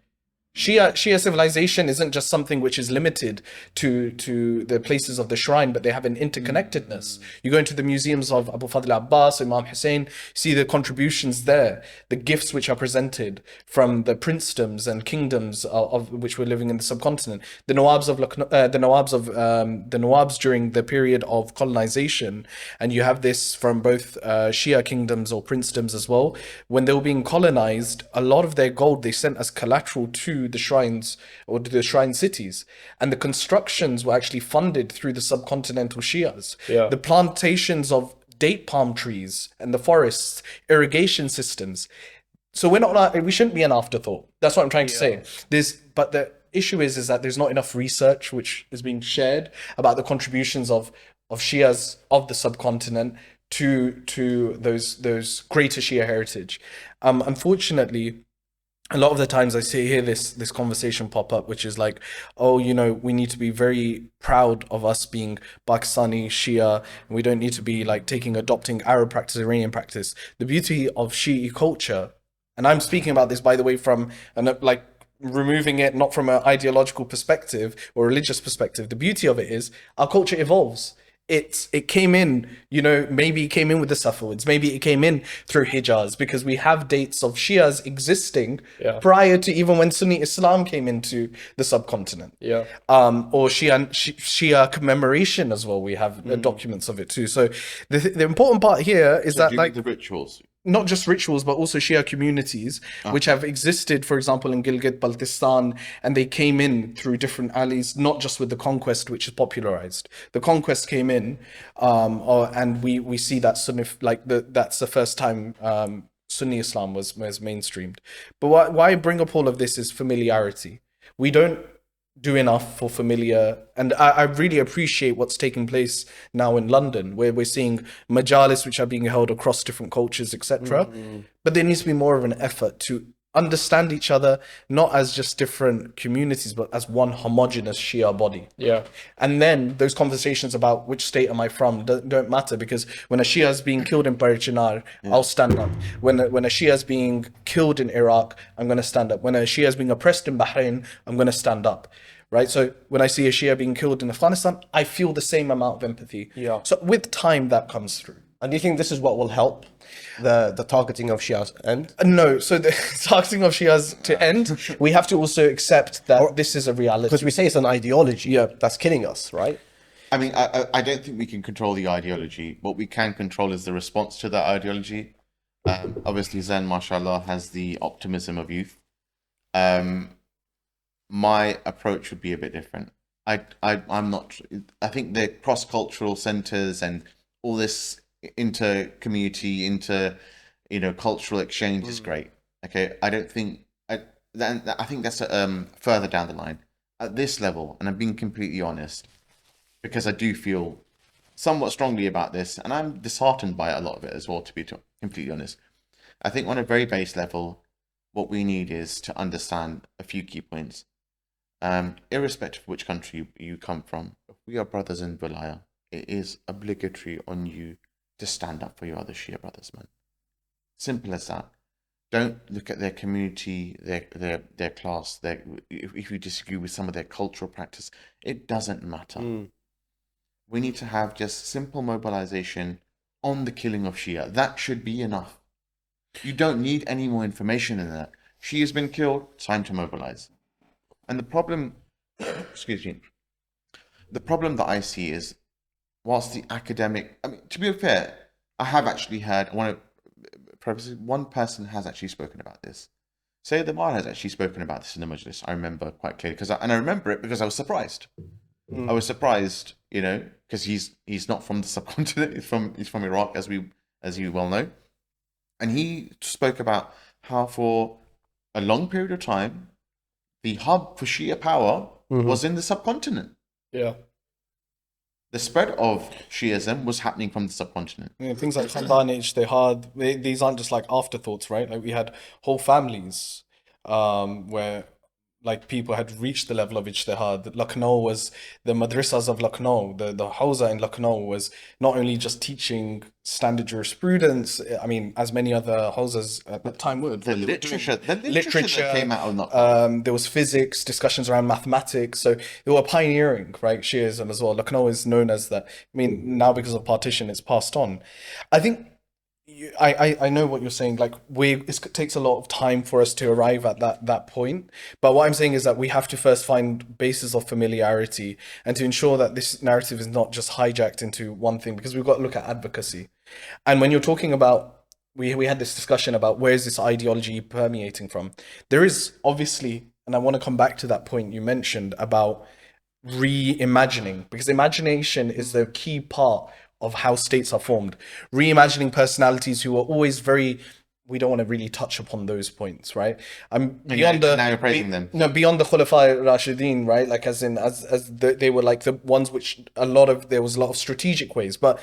Shia civilization isn't just something which is limited to the places of the shrine, but they have an interconnectedness. You go into the museums of Abu Fadl Abbas, Imam Hussein, see the contributions there, the gifts which are presented from the princedoms and kingdoms of which were living in the subcontinent. The Nawabs during the period of colonization, and you have this from both Shia kingdoms or princedoms as well. When they were being colonized, a lot of their gold they sent as collateral to the shrines or to the shrine cities, and the constructions were actually funded through the subcontinental Shias. The plantations of date palm trees and the forests, irrigation systems. So we shouldn't be an afterthought. That's what I'm trying to say. But the issue is that there's not enough research which is being shared about the contributions of Shias of the subcontinent to those greater Shia heritage. Unfortunately, a lot of the times I hear this conversation pop up, which is like, oh, we need to be very proud of us being Pakistani Shia, and we don't need to be like adopting Arab practice, Iranian practice. The beauty of Shi'i culture, and I'm speaking about this, by the way, from removing it not from an ideological perspective or religious perspective. The beauty of it is our culture evolves. It came in, maybe it came in with the Safavids, maybe it came in through Hijaz, because we have dates of Shias existing prior to even when Sunni Islam came into the subcontinent. Or Shia commemoration as well. We have documents of it too. So the important part here is that the rituals. Not just rituals, but also Shia communities, which have existed, for example, in Gilgit, Baltistan, and they came in through different alleys, not just with the conquest, which is popularized. The conquest came in, and we see that Sunni, that's the first time Sunni Islam was mainstreamed. But why I bring up all of this is familiarity. We don't do enough for familiar, and I really appreciate what's taking place now in London, where we're seeing majalis which are being held across different cultures, etc. But there needs to be more of an effort to understand each other, not as just different communities, but as one homogenous Shia body. And then those conversations about which state am I from don't matter, because when a Shia is being killed in Parachinar, I'll stand up. When a Shia is being killed in Iraq, I'm going to stand up. When a Shia is being oppressed in Bahrain, I'm going to stand up. Right? So when I see a Shia being killed in Afghanistan, I feel the same amount of empathy. So with time, that comes through. And do you think this is what will help the targeting of Shias end? No. So the targeting of Shias to end, we have to also accept that this is a reality. Because we say it's an ideology that's killing us, right? I mean, I don't think we can control the ideology. What we can control is the response to that ideology. Obviously, Zain, mashallah, has the optimism of youth. My approach would be a bit different. I'm not. I think the cross-cultural centers and all this inter-community, cultural exchange is great. Okay, I don't think. I think that's further down the line. At this level, and I'm being completely honest, because I do feel somewhat strongly about this, and I'm disheartened by a lot of it as well, to be completely honest. I think on a very base level, what we need is to understand a few key points. Irrespective of which country you come from, if we are brothers in Wilaya, it is obligatory on you to stand up for your other Shia brothers, man. Simple as that. Don't look at their community, their class, if you disagree with some of their cultural practice, it doesn't matter. We need to have just simple mobilization on the killing of Shia. That should be enough. You don't need any more information than that. She has been killed, time to mobilize. And the problem, the problem that I see is, whilst the academic, to be fair, I have actually heard, one person has actually spoken about this. Sayyid Amar has actually spoken about this in the Majlis. I remember quite clearly, and I remember it because I was surprised. I was surprised, because he's not from the subcontinent. He's from Iraq, as you well know, and he spoke about how for a long period of time, the hub for Shia power was in the subcontinent. The spread of Shiism was happening from the subcontinent. Things like Khandanij, these aren't just like afterthoughts, right? Like we had whole families where like people had reached the level of ijtihad. Lucknow was the madrasas of Lucknow, the hawza in Lucknow was not only just teaching standard jurisprudence, I mean, as many other hawzas at the time would. The literature that came out of Lucknow. There was physics, discussions around mathematics, so they were pioneering, right? Shias as well. Lucknow is known as that. I mean, now because of partition, it's passed on. I think I know what you're saying. Like it takes a lot of time for us to arrive at that point. But what I'm saying is that we have to first find bases of familiarity and to ensure that this narrative is not just hijacked into one thing, because we've got to look at advocacy. And when you're talking about, we had this discussion about where is this ideology permeating from? There is obviously, and I want to come back to that point you mentioned about reimagining, because imagination is the key part of how states are formed. Reimagining personalities who are always very, we don't want to really touch upon those points, right? Now you're praising them. No, beyond the Khulafa Rashidin, right? Like they were like the ones which there was a lot of strategic ways, but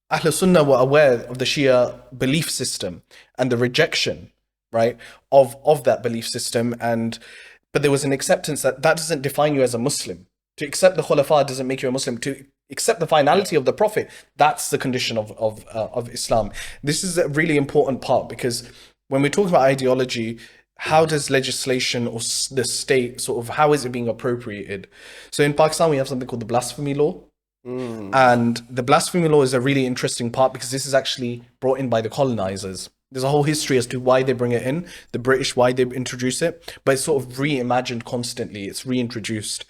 Ahl Sunnah were aware of the Shia belief system and the rejection, right, of that belief system, but there was an acceptance that doesn't define you as a Muslim. To accept the Khulafa doesn't make you a Muslim. To accept the finality of the Prophet, that's the condition of Islam. This is a really important part, because when we talk about ideology, how does legislation or the state how is it being appropriated? So in Pakistan, we have something called the blasphemy law. And the blasphemy law is a really interesting part, because this is actually brought in by the colonizers. There's a whole history as to why they bring it in, the British, why they introduce it, but it's sort of reimagined constantly. It's reintroduced.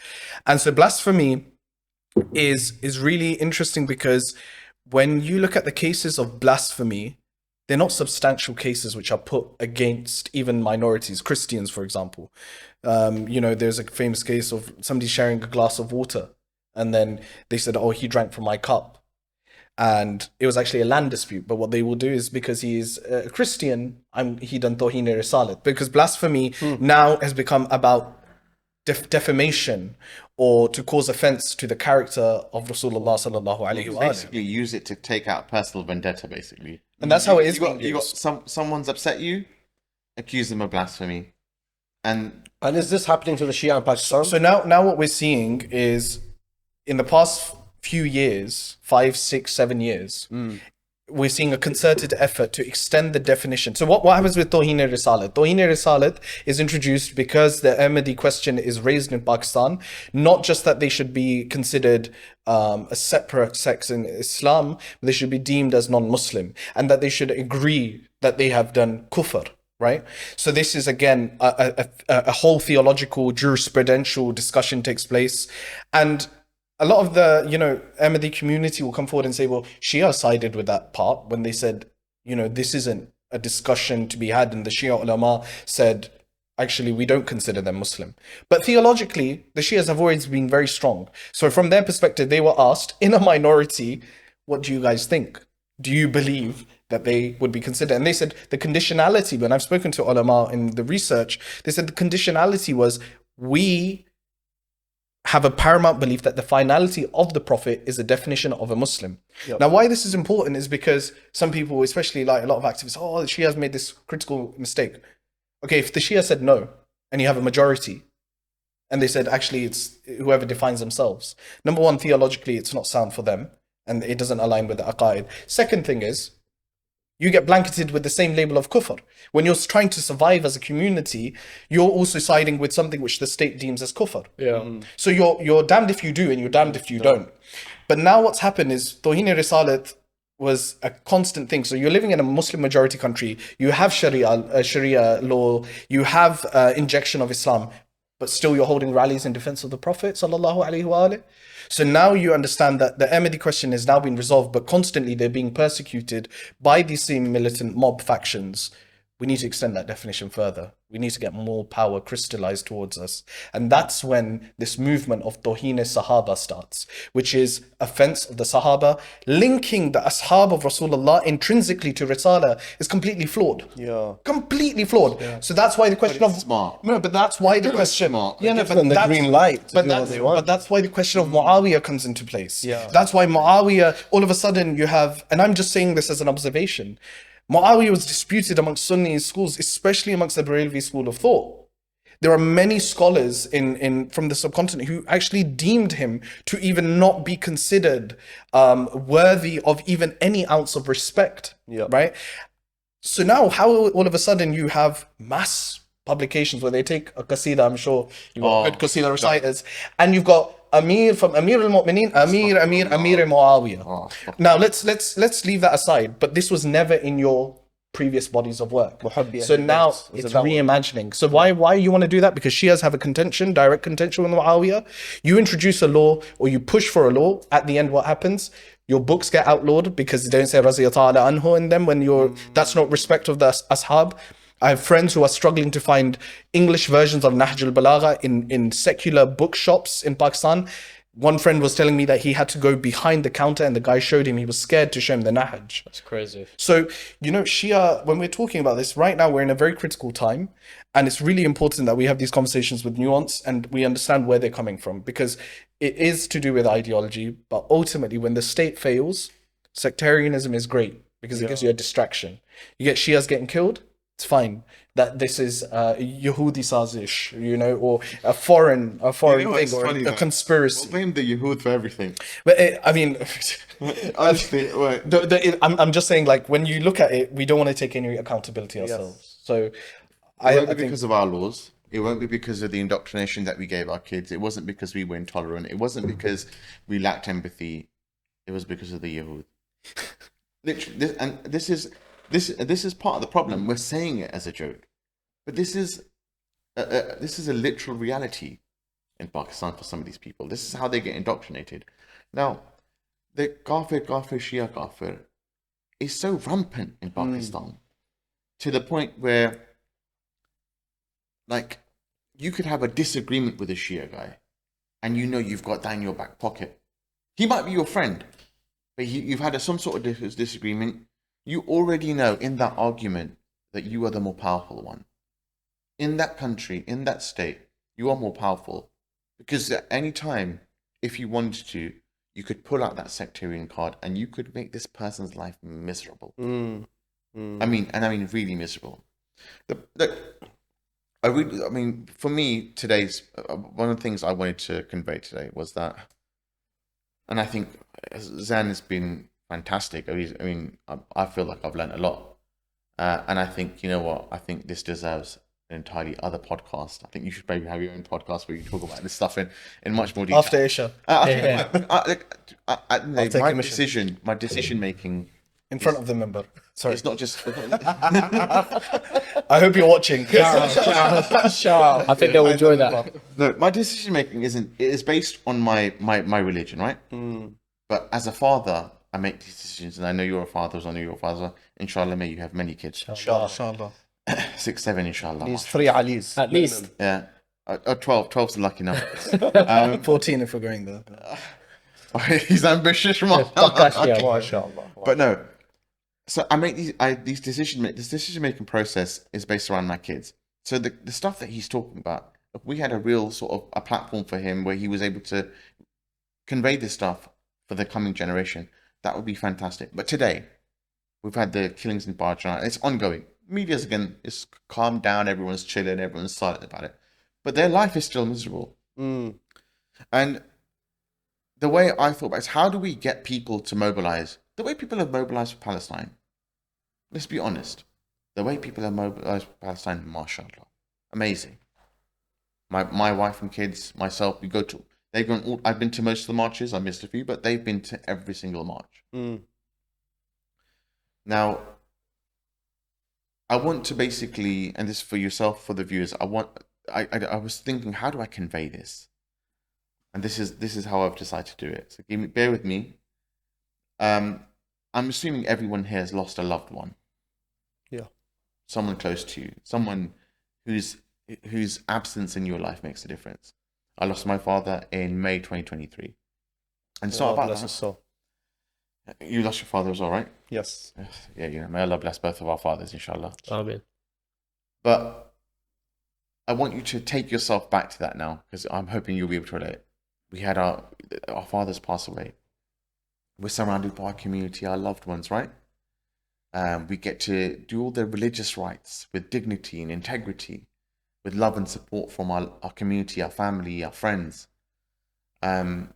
And so blasphemy is really interesting, because when you look at the cases of blasphemy, they're not substantial cases which are put against even minorities, Christians, for example. There's a famous case of somebody sharing a glass of water, and then they said, oh, he drank from my cup. And it was actually a land dispute. But what they will do is, because he is a Christian, he done Tohin Risalat. Because blasphemy now has become about defamation or to cause offense to the character of Rasulullah sallallahu alaihi wasallam. Basically use it to take out personal vendetta, basically. And that's how it is. You got someone's upset you, accuse them of blasphemy. And is this happening to the Shia in Pakistan? So now what we're seeing is, in the past few years, 5, 6, 7 years, we're seeing a concerted effort to extend the definition. So what happens with Tohin Risalat? Tohin Risalat is introduced because the Ahmadi question is raised in Pakistan, not just that they should be considered a separate sect in Islam, but they should be deemed as non-Muslim, and that they should agree that they have done kufr. Right? So this is, again, a whole theological jurisprudential discussion takes place. And a lot of the, Ahmadi community will come forward and say, well, Shia sided with that part when they said, this isn't a discussion to be had. And the Shia ulama said, actually, we don't consider them Muslim. But theologically, the Shias have always been very strong. So from their perspective, they were asked, in a minority, what do you guys think? Do you believe that they would be considered? And they said the conditionality, when I've spoken to ulama in the research, they said the conditionality was, we have a paramount belief that the finality of the Prophet is a definition of a Muslim. Yep. Now, why this is important is because some people, especially like a lot of activists, the Shia has made this critical mistake. Okay, if the Shia said no, and you have a majority, and they said, actually, it's whoever defines themselves. Number one, theologically, it's not sound for them, and it doesn't align with the aqaid. Second thing is, you get blanketed with the same label of kufr. When you're trying to survive as a community, you're also siding with something which the state deems as kufr. Yeah. So you're damned if you do and you're damned if you don't. But now what's happened is Tohin Risalat was a constant thing. So you're living in a Muslim majority country, you have Sharia law, you have injection of Islam, but still you're holding rallies in defense of the Prophet sallallahu alaihi wasallam. So now you understand that the Ahmadi question has now been resolved, but constantly they're being persecuted by these same militant mob factions. We need to extend that definition further. We need to get more power crystallized towards us. And that's when this movement of Tohin Sahaba starts, which is offense of the Sahaba. Linking the Ashab of Rasulullah intrinsically to Risala is completely flawed. Yeah. Completely flawed. Yeah. So that's why the question of... smart. No, but that's why the question... Smart. Yeah, no, but the green light. But that's why the question of Muawiyah comes into place. Yeah. That's why Muawiyah, all of a sudden you have... And I'm just saying this as an observation. Muawiyah was disputed amongst Sunni schools, especially amongst the Barelvi school of thought. There are many scholars in from the subcontinent who actually deemed him to even not be considered worthy of even any ounce of respect. Yeah. Right. So now, how all of a sudden you have mass publications where they take a qasida, I'm sure you've heard qasida reciters, and you've got Amir from Amir al-Mu'mineen, Amir Muawiyah. Now let's leave that aside. But this was never in your previous bodies of work. So now it's reimagining. So why you want to do that? Because Shias have a direct contention with Muawiyah. You introduce a law or you push for a law. At the end, what happens? Your books get outlawed because they don't say Razi Ta'ala Anhu in them when that's not respect of the Ashab. I have friends who are struggling to find English versions of Nahj al-Balagha in secular bookshops in Pakistan. One friend was telling me that he had to go behind the counter and the guy showed him, he was scared to show him the Nahj. That's crazy. So, Shia, when we're talking about this, right now we're in a very critical time, and it's really important that we have these conversations with nuance and we understand where they're coming from, because it is to do with ideology, but ultimately when the state fails, sectarianism is great because it gives you a distraction. You get Shias getting killed, it's fine. That this is Yehudi sazish, or a foreign thing, or a conspiracy. We'll blame the Yehud for everything. But I mean, honestly, right. I'm just saying, like, when you look at it, we don't want to take any accountability ourselves. So, It won't be because of our laws. It won't be because of the indoctrination that we gave our kids. It wasn't because we were intolerant. It wasn't because we lacked empathy. It was because of the Yehud. Literally, and this is part of the problem. We're saying it as a joke, but this is a literal reality in Pakistan for some of these people. This is how they get indoctrinated. Now, the kafir, Shia kafir is so rampant in Pakistan to the point where, like, you could have a disagreement with a Shia guy, and you've got that in your back pocket. He might be your friend, but you've had some sort of disagreement. You already know in that argument that you are the more powerful one. In that country, in that state, you are more powerful. Because at any time, if you wanted to, you could pull out that sectarian card and you could make this person's life miserable. I mean really miserable. For me, today's one of the things I wanted to convey today was that, and I think Zain has been fantastic. I feel like I've learned a lot. And I think, you know what? I think this deserves an entirely other podcast. I think you should maybe have your own podcast where you talk about this stuff in much more detail. After Isha. My decision making in front of the member. Sorry. It's not just... I hope you're watching. I think they'll enjoy that. No, my decision making is based on my religion, right? But as a father, I make these decisions, and I know you're a father, so I know you're a father. Inshallah, may you have many kids. Inshallah. 6, 7, inshallah. These 3 Alis. At least. Yeah. 12. 12's the lucky number. 14 if we're going there. He's ambitious, MashaAllah. But no. So I make these decision making process is based around my kids. So the stuff that he's talking about, if we had a real sort of a platform for him where he was able to convey this stuff for the coming generation, that would be fantastic. But today, we've had the killings in Parachinar. It's ongoing. Media's again, it's calmed down. Everyone's chilling. Everyone's silent about it. But their life is still miserable. And the way I thought about it is, how do we get people to mobilize? The way people have mobilized for Palestine. Let's be honest. The way people have mobilized for Palestine, mashallah, amazing. My wife and kids, myself, I've been to most of the marches. I missed a few, but they've been to every single march. Now, I want to basically, and this is for yourself, for the viewers, I was thinking, how do I convey this? And this is how I've decided to do it. So bear with me. I'm assuming everyone here has lost a loved one. Yeah. Someone close to you. Someone whose absence in your life makes a difference. I lost my father in May 2023. And it's not about that. So. You lost your father as well, right? Yes. Yeah, may Allah bless both of our fathers, inshallah. Amen. But I want you to take yourself back to that now, because I'm hoping you'll be able to relate. We had our fathers pass away. We're surrounded by our community, our loved ones, right? We get to do all the religious rites with dignity and integrity. with love and support from our community, our family, our friends. The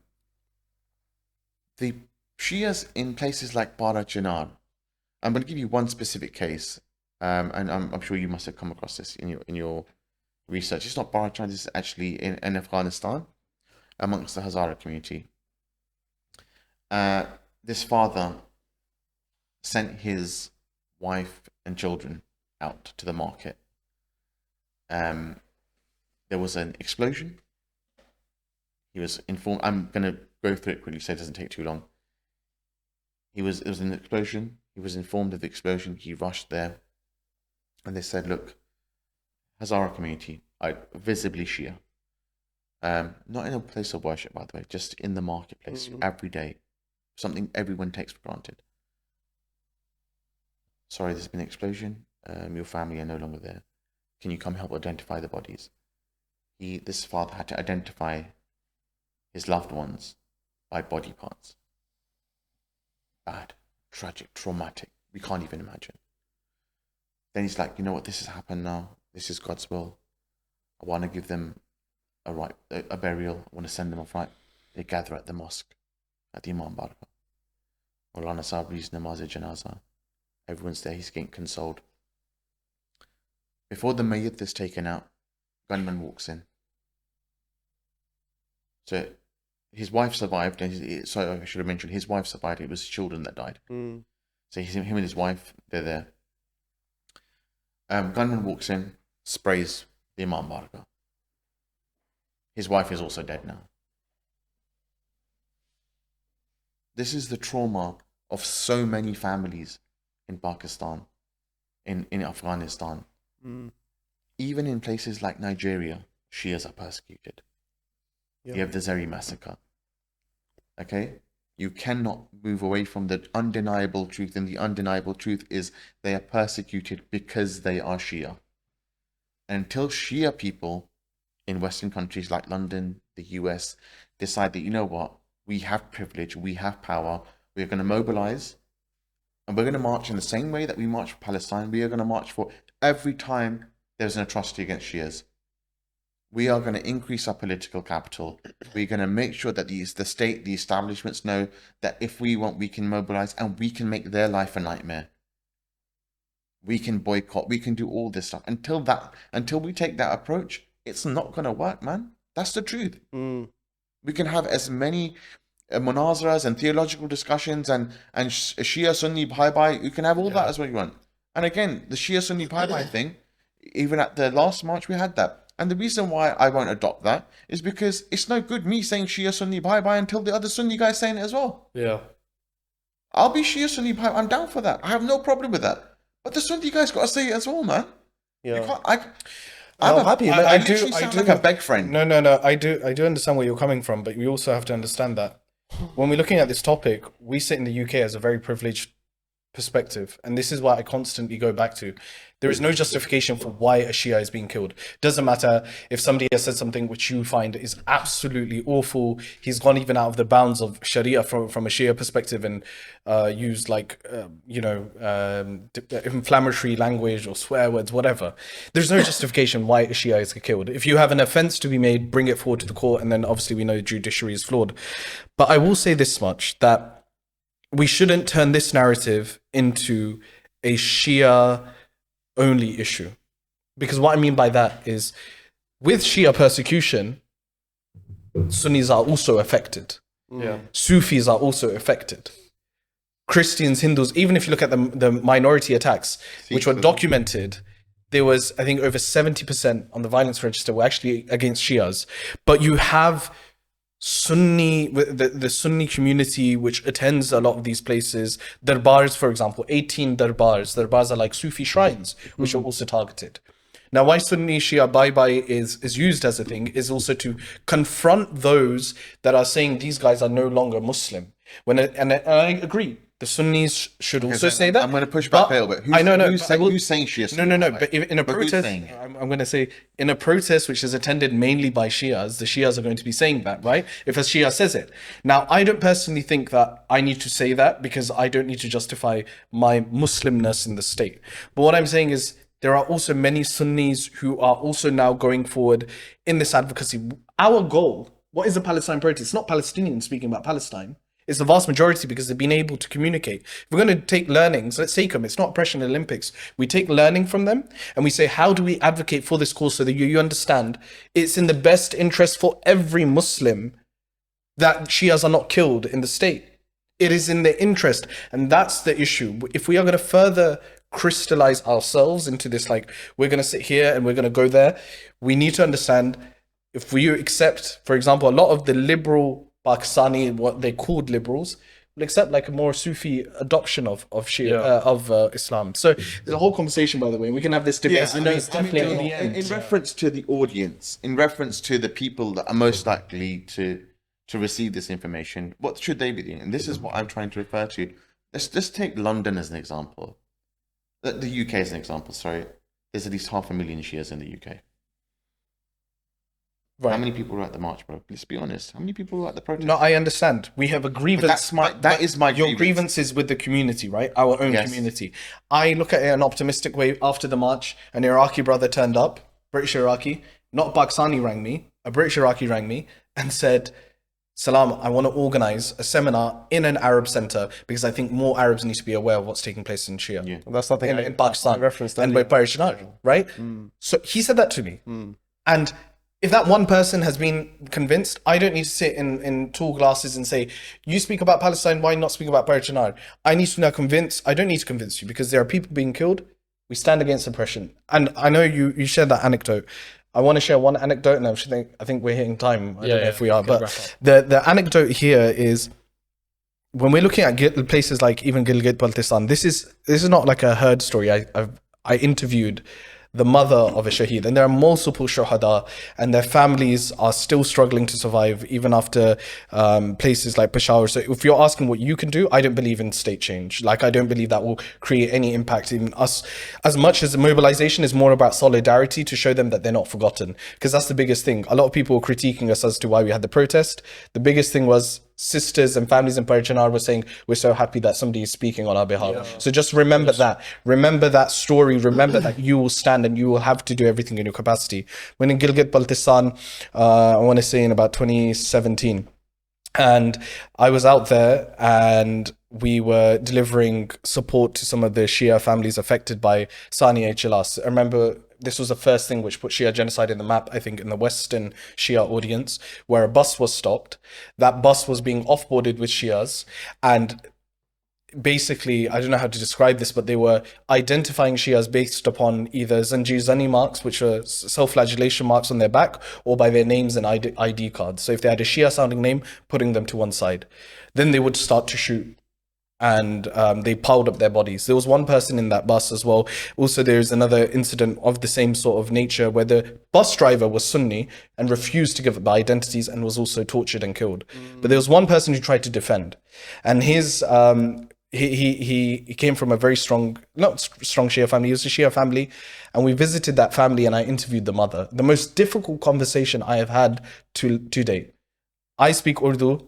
Shias in places like Parachinar, I'm going to give you one specific case, and I'm sure you must have come across this in your research. It's not Parachinar, this is actually in Afghanistan, amongst the Hazara community. This father sent his wife and children out to the market. There was an explosion. He was informed. I'm going to go through it quickly so it doesn't take too long. It was an explosion. He was informed of the explosion. He rushed there. And they said, look, Hazara community, visibly Shia. Not in a place of worship, by the way, just in the marketplace, every day. Something everyone takes for granted. Sorry, there's been an explosion. Your family are no longer there. Can you come help identify the bodies? This father had to identify his loved ones by body parts. Bad, tragic, traumatic. We can't even imagine. Then he's like, you know what? This has happened now. This is God's will. I want to give them a burial. I want to send them off right. They gather at the mosque, at the Imam Baraka. Maulana Sabri's namaz-e-janaza. Everyone's there. He's getting consoled. Before the mayyit is taken out, gunman walks in. So his wife survived. And sorry, I should have mentioned his wife survived. It was his children that died. So him and his wife, they're there. Gunman walks in, sprays the Imam Baraka. His wife is also dead now. This is the trauma of so many families in Pakistan, in Afghanistan. Even in places like Nigeria, Shias are persecuted. You have the Zaidi massacre. Okay? You cannot move away from the undeniable truth, and the undeniable truth is they are persecuted because they are Shia. And until Shia people in Western countries like London, the US, decide that, you know what, we have privilege, we have power, we're going to mobilize, and we're going to march in the same way that we march for Palestine. We are going to march for every time there's an atrocity against Shias. We are going to increase our political capital. We're going to make sure that the state, the establishments know that if we want, we can mobilize and we can make their life a nightmare. We can boycott. We can do all this stuff. Until we take that approach, it's not going to work, man. That's the truth. We can have as many munazaras and theological discussions and Shia Sunni bye-bye. You can have all that as what you want. And again, the Shia Sunni bye-bye thing, even at the last march, we had that. And the reason why I won't adopt that is because it's no good me saying Shia Sunni bye-bye until the other Sunni guy's saying it as well. Yeah. I'll be Shia Sunni bye. I'm down for that. I have no problem with that. But the Sunni guy's got to say it as well, man. Yeah. I'm happy. I literally sound like a beg friend. No. I do understand where you're coming from, but we also have to understand that when we're looking at this topic, we sit in the UK as a very privileged perspective, and this is why I constantly go back to. There is no justification for why a Shia is being killed. Doesn't matter if somebody has said something which you find is absolutely awful. He's gone even out of the bounds of Sharia from a Shia perspective and used inflammatory language or swear words, whatever. There's no justification why a Shia is killed. If you have an offense to be made, bring it forward to the court, and then obviously we know the judiciary is flawed. But I will say this much, that we shouldn't turn this narrative into a Shia only issue. Because what I mean by that is, with Shia persecution, Sunnis are also affected. Sufis are also affected. Christians, Hindus, even if you look at the minority attacks, which were documented, there was, I think, over 70% on the violence register were actually against Shias. But you have Sunni, the Sunni community which attends a lot of these places, darbars, for example, 18 darbars. Darbars are like Sufi shrines, which are also targeted. Now, why Sunni Shia bye-bye is used as a thing is also to confront those that are saying these guys are no longer Muslim. And I agree. The Sunnis should also say that. I'm going to push back a little bit. Who's saying Shia? No. But in a protest, I'm going to say in a protest which is attended mainly by Shias, the Shias are going to be saying that, right? If a Shia says it. Now, I don't personally think that I need to say that because I don't need to justify my Muslimness in the state. But what I'm saying is, there are also many Sunnis who are also now going forward in this advocacy. Our goal, what is the Palestine protest? It's not Palestinians speaking about Palestine. It's the vast majority because they've been able to communicate. If we're going to take learnings, let's take them. It's not oppression Olympics. We take learning from them and we say, how do we advocate for this cause so that you understand it's in the best interest for every Muslim that Shias are not killed in the state. It is in their interest. And that's the issue. If we are going to further crystallize ourselves into this, like, we're going to sit here and we're going to go there, we need to understand, if we accept, for example, a lot of the liberal Pakistani, what they called liberals, will accept like a more Sufi adoption of Islam. So there's a whole conversation, by the way, and we can have this debate. Yes, I know, it's definitely in reference to the audience, in reference to the people that are most likely to receive this information, what should they be doing? And this is what I'm trying to refer to. Let's just take London as an example. The UK as an example, sorry. There's at least 500,000 Shias in the UK. Right. How many people were at the march, bro? Let's be honest. How many people were at the protest? No, I understand. We have a grievance. That is my your grievance is with the community, right? Our own community. I look at it in an optimistic way. After the march, an Iraqi brother turned up, British Iraqi, not Pakistani, rang me. A British Iraqi rang me and said, Salam, I want to organize a seminar in an Arab center because I think more Arabs need to be aware of what's taking place in Shia. Yeah. That's something in Pakistan. I referenced and by Parachinar, right? So he said that to me. And if that one person has been convinced, I don't need to sit in tall glasses and say, you speak about Palestine, why not speak about Parachinar? I need to now convince, I don't need to convince you because there are people being killed. We stand against oppression. And I know you shared that anecdote. I want to share one anecdote, and I think we're hitting time. I don't know if we are, but the anecdote here is when we're looking at places like even Gilgit-Baltistan, this is not like a heard story. I interviewed the mother of a shaheed, and there are multiple shuhada, and their families are still struggling to survive even after places like Peshawar. So if you're asking what you can do, I don't believe in state change. Like, I don't believe that will create any impact in us. As much as the mobilization is more about solidarity to show them that they're not forgotten, because that's the biggest thing. A lot of people were critiquing us as to why we had the protest. The biggest thing was sisters and families in Parachinar were saying, we're so happy that somebody is speaking on our behalf. So just remember that. Remember that story. Remember that you will stand and you will have to do everything in your capacity. When in Gilgit-Baltistan, I want to say in about 2017, and I was out there and we were delivering support to some of the Shia families affected by Sani HLS. I remember this was the first thing which put Shia genocide in the map, I think, in the Western Shia audience, where a bus was stopped. That bus was being offboarded with Shias, and basically, I don't know how to describe this, but they were identifying Shias based upon either Zanji marks, which are self-flagellation marks on their back, or by their names and ID cards. So if they had a Shia-sounding name, putting them to one side. Then they would start to shoot. And they piled up their bodies. There was one person in that bus as well. Also, there's another incident of the same sort of nature where the bus driver was Sunni and refused to give up the identities and was also tortured and killed. But there was one person who tried to defend, and his he came from a very strong, not strong Shia family. He was a Shia family, and we visited that family, and I interviewed the mother. The most difficult conversation I have had to date. I speak Urdu,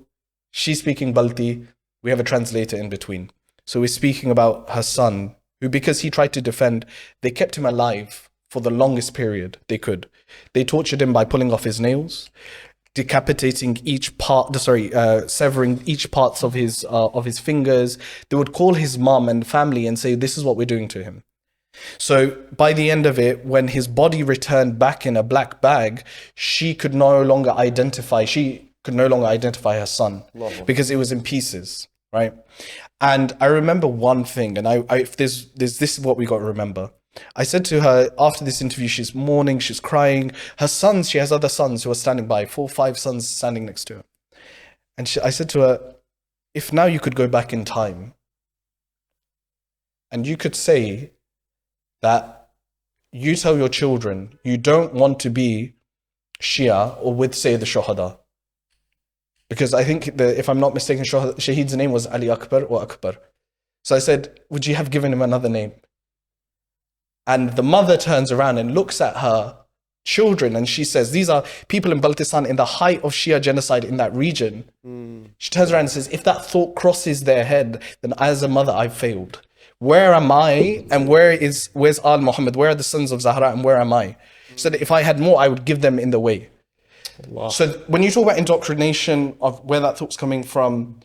she's speaking Balti. We have a translator in between. So we're speaking about her son, who, because he tried to defend, they kept him alive for the longest period they could. They tortured him by pulling off his nails, decapitating each part, severing each parts of his fingers. They would call his mom and family and say, this is what we're doing to him. So by the end of it, when his body returned back in a black bag, she could no longer identify her son because it was in pieces. Right. And I remember one thing, and if this is what we got to remember. I said to her after this interview, she's mourning, she's crying. Her sons, she has other sons who are standing by, 4 or 5 sons standing next to her. And I said to her, if now you could go back in time and you could say that you tell your children you don't want to be Shia or with, say, the Shuhada. Because I think, if I'm not mistaken, Shaheed's name was Ali Akbar or Akbar. So I said, would you have given him another name? And the mother turns around and looks at her children and she says, these are people in Baltistan in the height of Shia genocide in that region. She turns around and says, if that thought crosses their head, then as a mother, I've failed. where am I, and where's Al Muhammad? Where are the sons of Zahra, and where am I? So that if I had more, I would give them in the way. Wow. So when you talk about indoctrination of where that thought's coming from,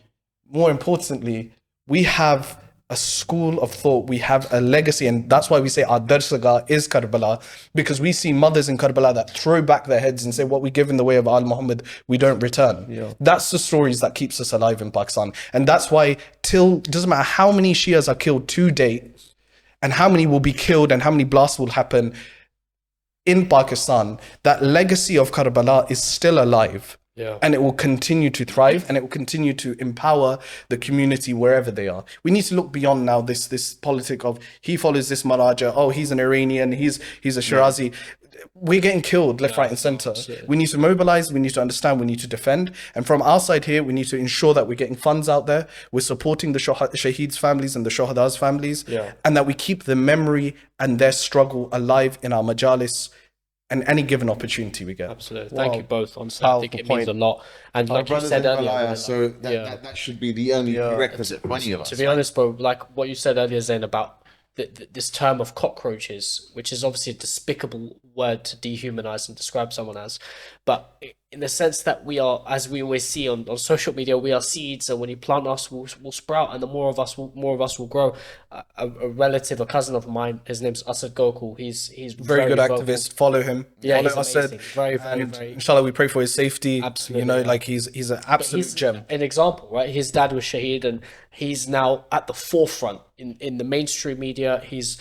more importantly, we have a school of thought, we have a legacy, and that's why we say our darsaga is Karbala, because we see mothers in Karbala that throw back their heads and say, what we give in the way of Al Muhammad, we don't return. Yeah. That's the stories that keeps us alive in Pakistan. And that's why it doesn't matter how many Shias are killed to date, and how many will be killed, and how many blasts will happen in Pakistan, that legacy of Karbala is still alive. Yeah. And it will continue to thrive, and it will continue to empower the community wherever they are. We need to look beyond now this politic of he follows this Maraja, oh, he's an Iranian, he's a Shirazi. We're getting killed left, right, and center. We need to mobilize, we need to understand, we need to defend. And from our side here, we need to ensure that we're getting funds out there, we're supporting the Shaheed's families and the Shohada's families, and that we keep the memory and their struggle alive in our majalis and any given opportunity we get. Absolutely. Thank you both. Honestly, I think it means a lot. And like you said earlier, so that should be the only prerequisite for any of us. to be honest, bro, like what you said earlier, Zain, about this term of cockroaches, which is obviously a despicable word to dehumanize and describe someone as, but in the sense that we are, as we always see on social media, we are seeds, and when you plant us, we'll sprout, and the more of us will grow. A relative, a cousin of mine, his name's Asad Gokul. He's Very good vocal. activist. Follow him. Yeah, Follow he's amazing. Very. Inshallah, we pray for his safety. Absolutely, You know, yeah. like he's an absolute gem. An example, right? His dad was Shaheed, and he's now at the forefront in the mainstream media. He's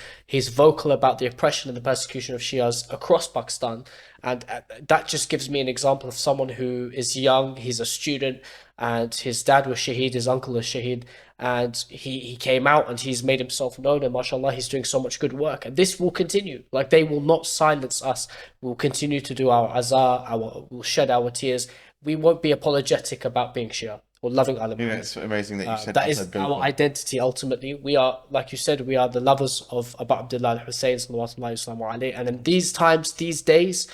vocal about the oppression and the persecution of Shias across Pakistan, and that just gives me an example of someone who is young. He's a student, and his dad was Shaheed, his uncle was Shaheed, and he came out and he's made himself known, and mashallah, he's doing so much good work, and this will continue. Like, they will not silence us. We'll continue to do our azar, we'll shed our tears. We won't be apologetic about being Shia or loving Alam. Yeah, it's amazing that you said That is our identity. Ultimately, we are, like you said, we are the lovers of Abu Abdullah al-Hussein, and in these times, these days,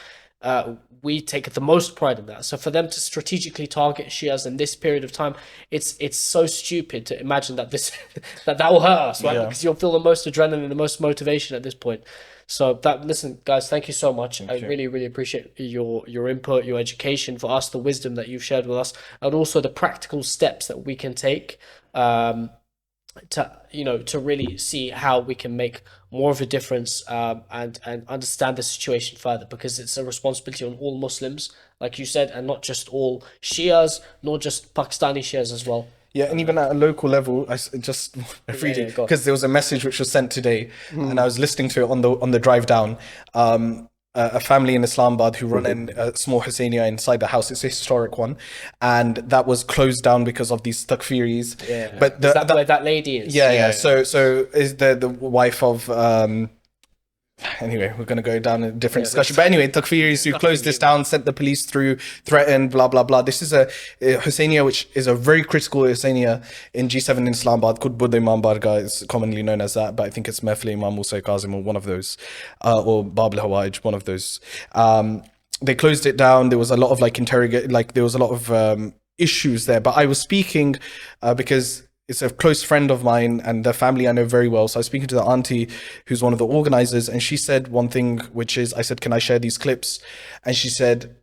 we take the most pride in that. So for them to strategically target Shias in this period of time, it's so stupid to imagine that that will hurt us, right? Yeah. Because you'll feel the most adrenaline, the most motivation at this point. So listen, guys, thank you so much. I really, really appreciate your input, your education for us, the wisdom that you've shared with us, and also the practical steps that we can take to really see how we can make more of a difference, and understand the situation further, because it's a responsibility on all Muslims, like you said, and not just all Shias, nor just Pakistani Shias as well. Yeah, and even at a local level, I just read it go on. because there was a message which was sent today, and I was listening to it on the drive down. A family in Islamabad who run in a small Husseinia inside the house. It's a historic one, and that was closed down because of these takfiris. Yeah, but is that where that lady is? Yeah. So is the wife of anyway, we're going to go down a different discussion. But anyway, Takfiris who closed this down, sent the police through, threatened, blah, blah, blah. This is a Husseinia, which is a very critical Husseinia in G7 in Islamabad, called Buddha Imam Barga, is commonly known as that, but I think it's Mefli Imam Musa Kazim, or one of those, or Bab al-Hawaij, one of those. They closed it down. There was a lot of there was a lot of issues there. But I was speaking because it's a close friend of mine and their family I know very well. So I was speaking to the auntie who's one of the organizers, and she said one thing, which is, I said, can I share these clips? And she said,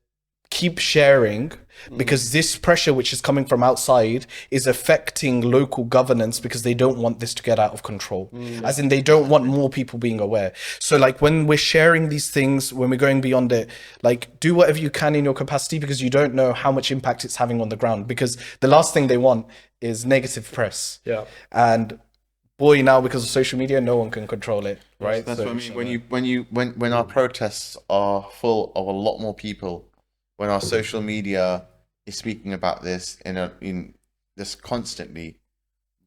keep sharing, because this pressure which is coming from outside is affecting local governance, because they don't want this to get out of control. As in, they don't want more people being aware. So like, when we're sharing these things, when we're going beyond it, like, do whatever you can in your capacity, because you don't know how much impact it's having on the ground, because the last thing they want is negative press. Yeah. And boy, now because of social media, no one can control it, right? That's what I mean. When our protests are full of a lot more people, when our social media is speaking about this in this constantly,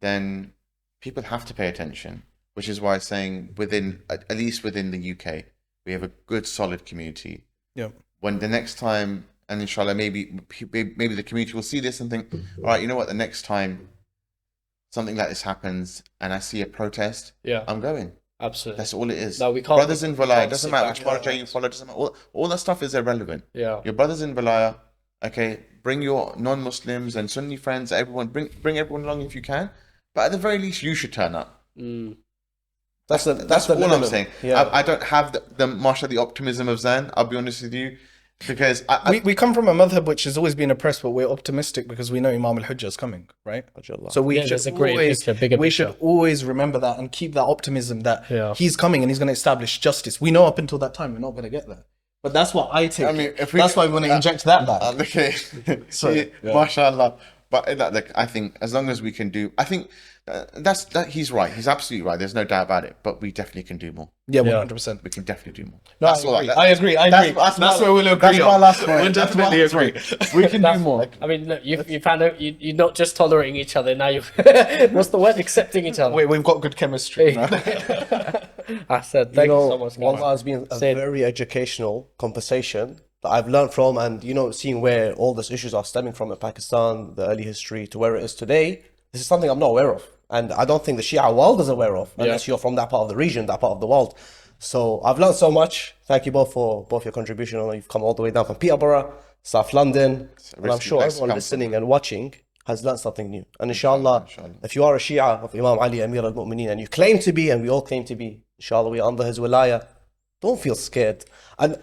then people have to pay attention. Which is why I'm saying at least within the UK, we have a good solid community. Yeah. When the next time, and inshallah, maybe the community will see this and think, all right, you know what? The next time something like this happens and I see a protest, I'm going. Absolutely. That's all it is. No, we can't. Brothers in Valaya, doesn't matter which Parachinar you follow, doesn't matter. All that stuff is irrelevant. Yeah. Your brothers in Valaya, okay, bring your non-Muslims and Sunni friends, everyone, bring everyone along if you can. But at the very least, you should turn up. That's the all minimum. I'm saying. Yeah. I don't have the optimism of Zain. I'll be honest with you, because we come from a madhab which has always been oppressed, but we're optimistic because we know Imam al-Hujjah is coming, right? So we should there's a great always, picture, bigger we picture. should always remember that and keep that optimism that Yeah. he's coming and he's going to establish justice. We know up until that time we're not going to get there. But that's what I take. I mean, if that's why we want to inject that back. Okay, So, mashallah. But I think as long as we can do, I think that he's right. He's absolutely right. There's no doubt about it. But we definitely can do more. Yeah, 100%. We can definitely do more. No, I agree. That's where we'll agree. That's my last point. We'll definitely agree. We can do more. I mean, look, you found out you're not just tolerating each other now. You what's the word? Accepting each other. We've got good chemistry. I said, thank you so much. Wallah has been a very educational conversation that I've learned from, and seeing where all these issues are stemming from in Pakistan, the early history to where it is today. This is something I'm not aware of, and I don't think the Shia world is aware of, unless you're from that part of the region, that part of the world. So I've learned so much. Thank you both for your contribution. I know you've come all the way down from Peterborough, South London, and I'm sure everyone listening and watching has learned something new. And inshallah, if you are a Shia of Imam Ali Amir al-Mu'mineen, and you claim to be, and we all claim to be, inshallah, we are under his wilaya, don't feel scared. And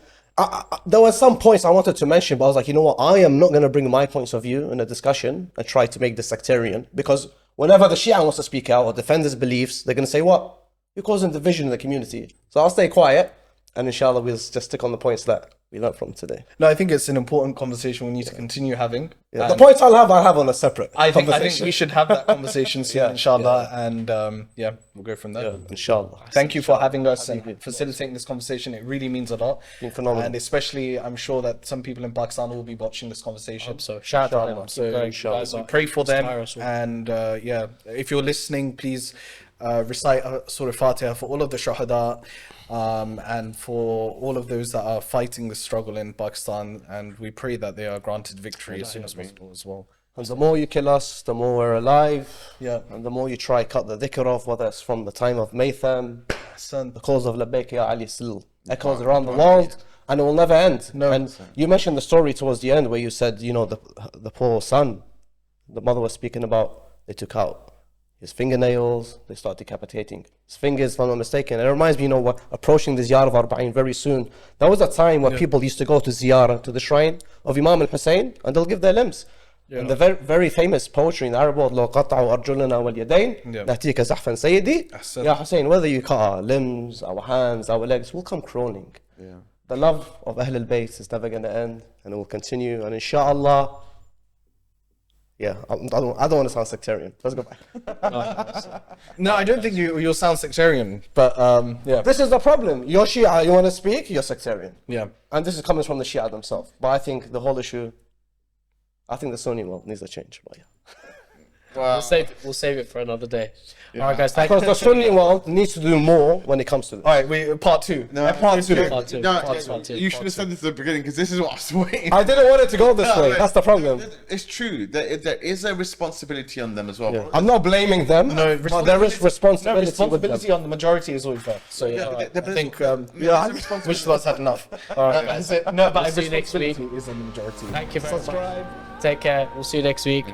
there were some points I wanted to mention, but I was like, you know what, I am not going to bring my points of view in a discussion and try to make this sectarian, because whenever the Shia wants to speak out or defend his beliefs, they're going to say, what? You're causing division in the community. So I'll stay quiet, and inshallah, we'll just stick on the points that we learned from today. No, I think it's an important conversation we need to continue having. Yeah. The points I'll have on a separate conversation. I think we should have that conversation soon, inshallah, and we'll go from there. Inshallah. Thank you for having us and facilitating this conversation. It really means a lot. Been phenomenal. And especially, I'm sure that some people in Pakistan will be watching this conversation. So shout out to them. So we pray for them. And if you're listening, please recite Surah Fatiha for all of the Shuhada and for all of those that are fighting the struggle in Pakistan. And we pray that they are granted victory as soon as possible as well. And the more you kill us, the more we're alive. Yeah. And the more you try cut the dhikr off, whether it's from the time of Maytham, the cause of Labbaik Ya Ali still echoes around the world, and it will never end. No. And you mentioned the story towards the end where you said, the poor son, the mother was speaking about, they took out his fingernails, they start decapitating his fingers, if I'm not mistaken. And it reminds me, we're approaching the Ziyarah of Arba'in very soon. That was a time where people used to go to Ziyarah, to the shrine of Imam al-Hussein, and they'll give their limbs. And the very, very famous poetry in Arab world, لو قطعوا أرجلنا واليدين نأتيك زحفا سيدي Ya Hussein, whether you cut our limbs, our hands, our legs, we'll come crawling. The love of Ahl al-Bayt is never going to end, and it will continue. And inshallah, I don't want to sound sectarian. Let's go back. No, I don't think you'll sound sectarian, but This is the problem. You're Shia, you want to speak, you're sectarian. Yeah. And this is coming from the Shia themselves. But I think the whole issue, I think the Sunni world needs a change. But We'll save it for another day. All right, guys. Thank because the Sunni world needs to do more when it comes to this. all right, part two. Part two. You should have said this at the beginning, because this is what I was waiting. I didn't want it to go this way. That's the problem. It's true. There is a responsibility on them as well. I'm not blaming them. No, but there is responsibility. Responsibility on the majority is always there. So I think which of us had enough. All right, that's it. No, but see you next week. is on the majority. Thank you very much. Take care. We'll see you next week.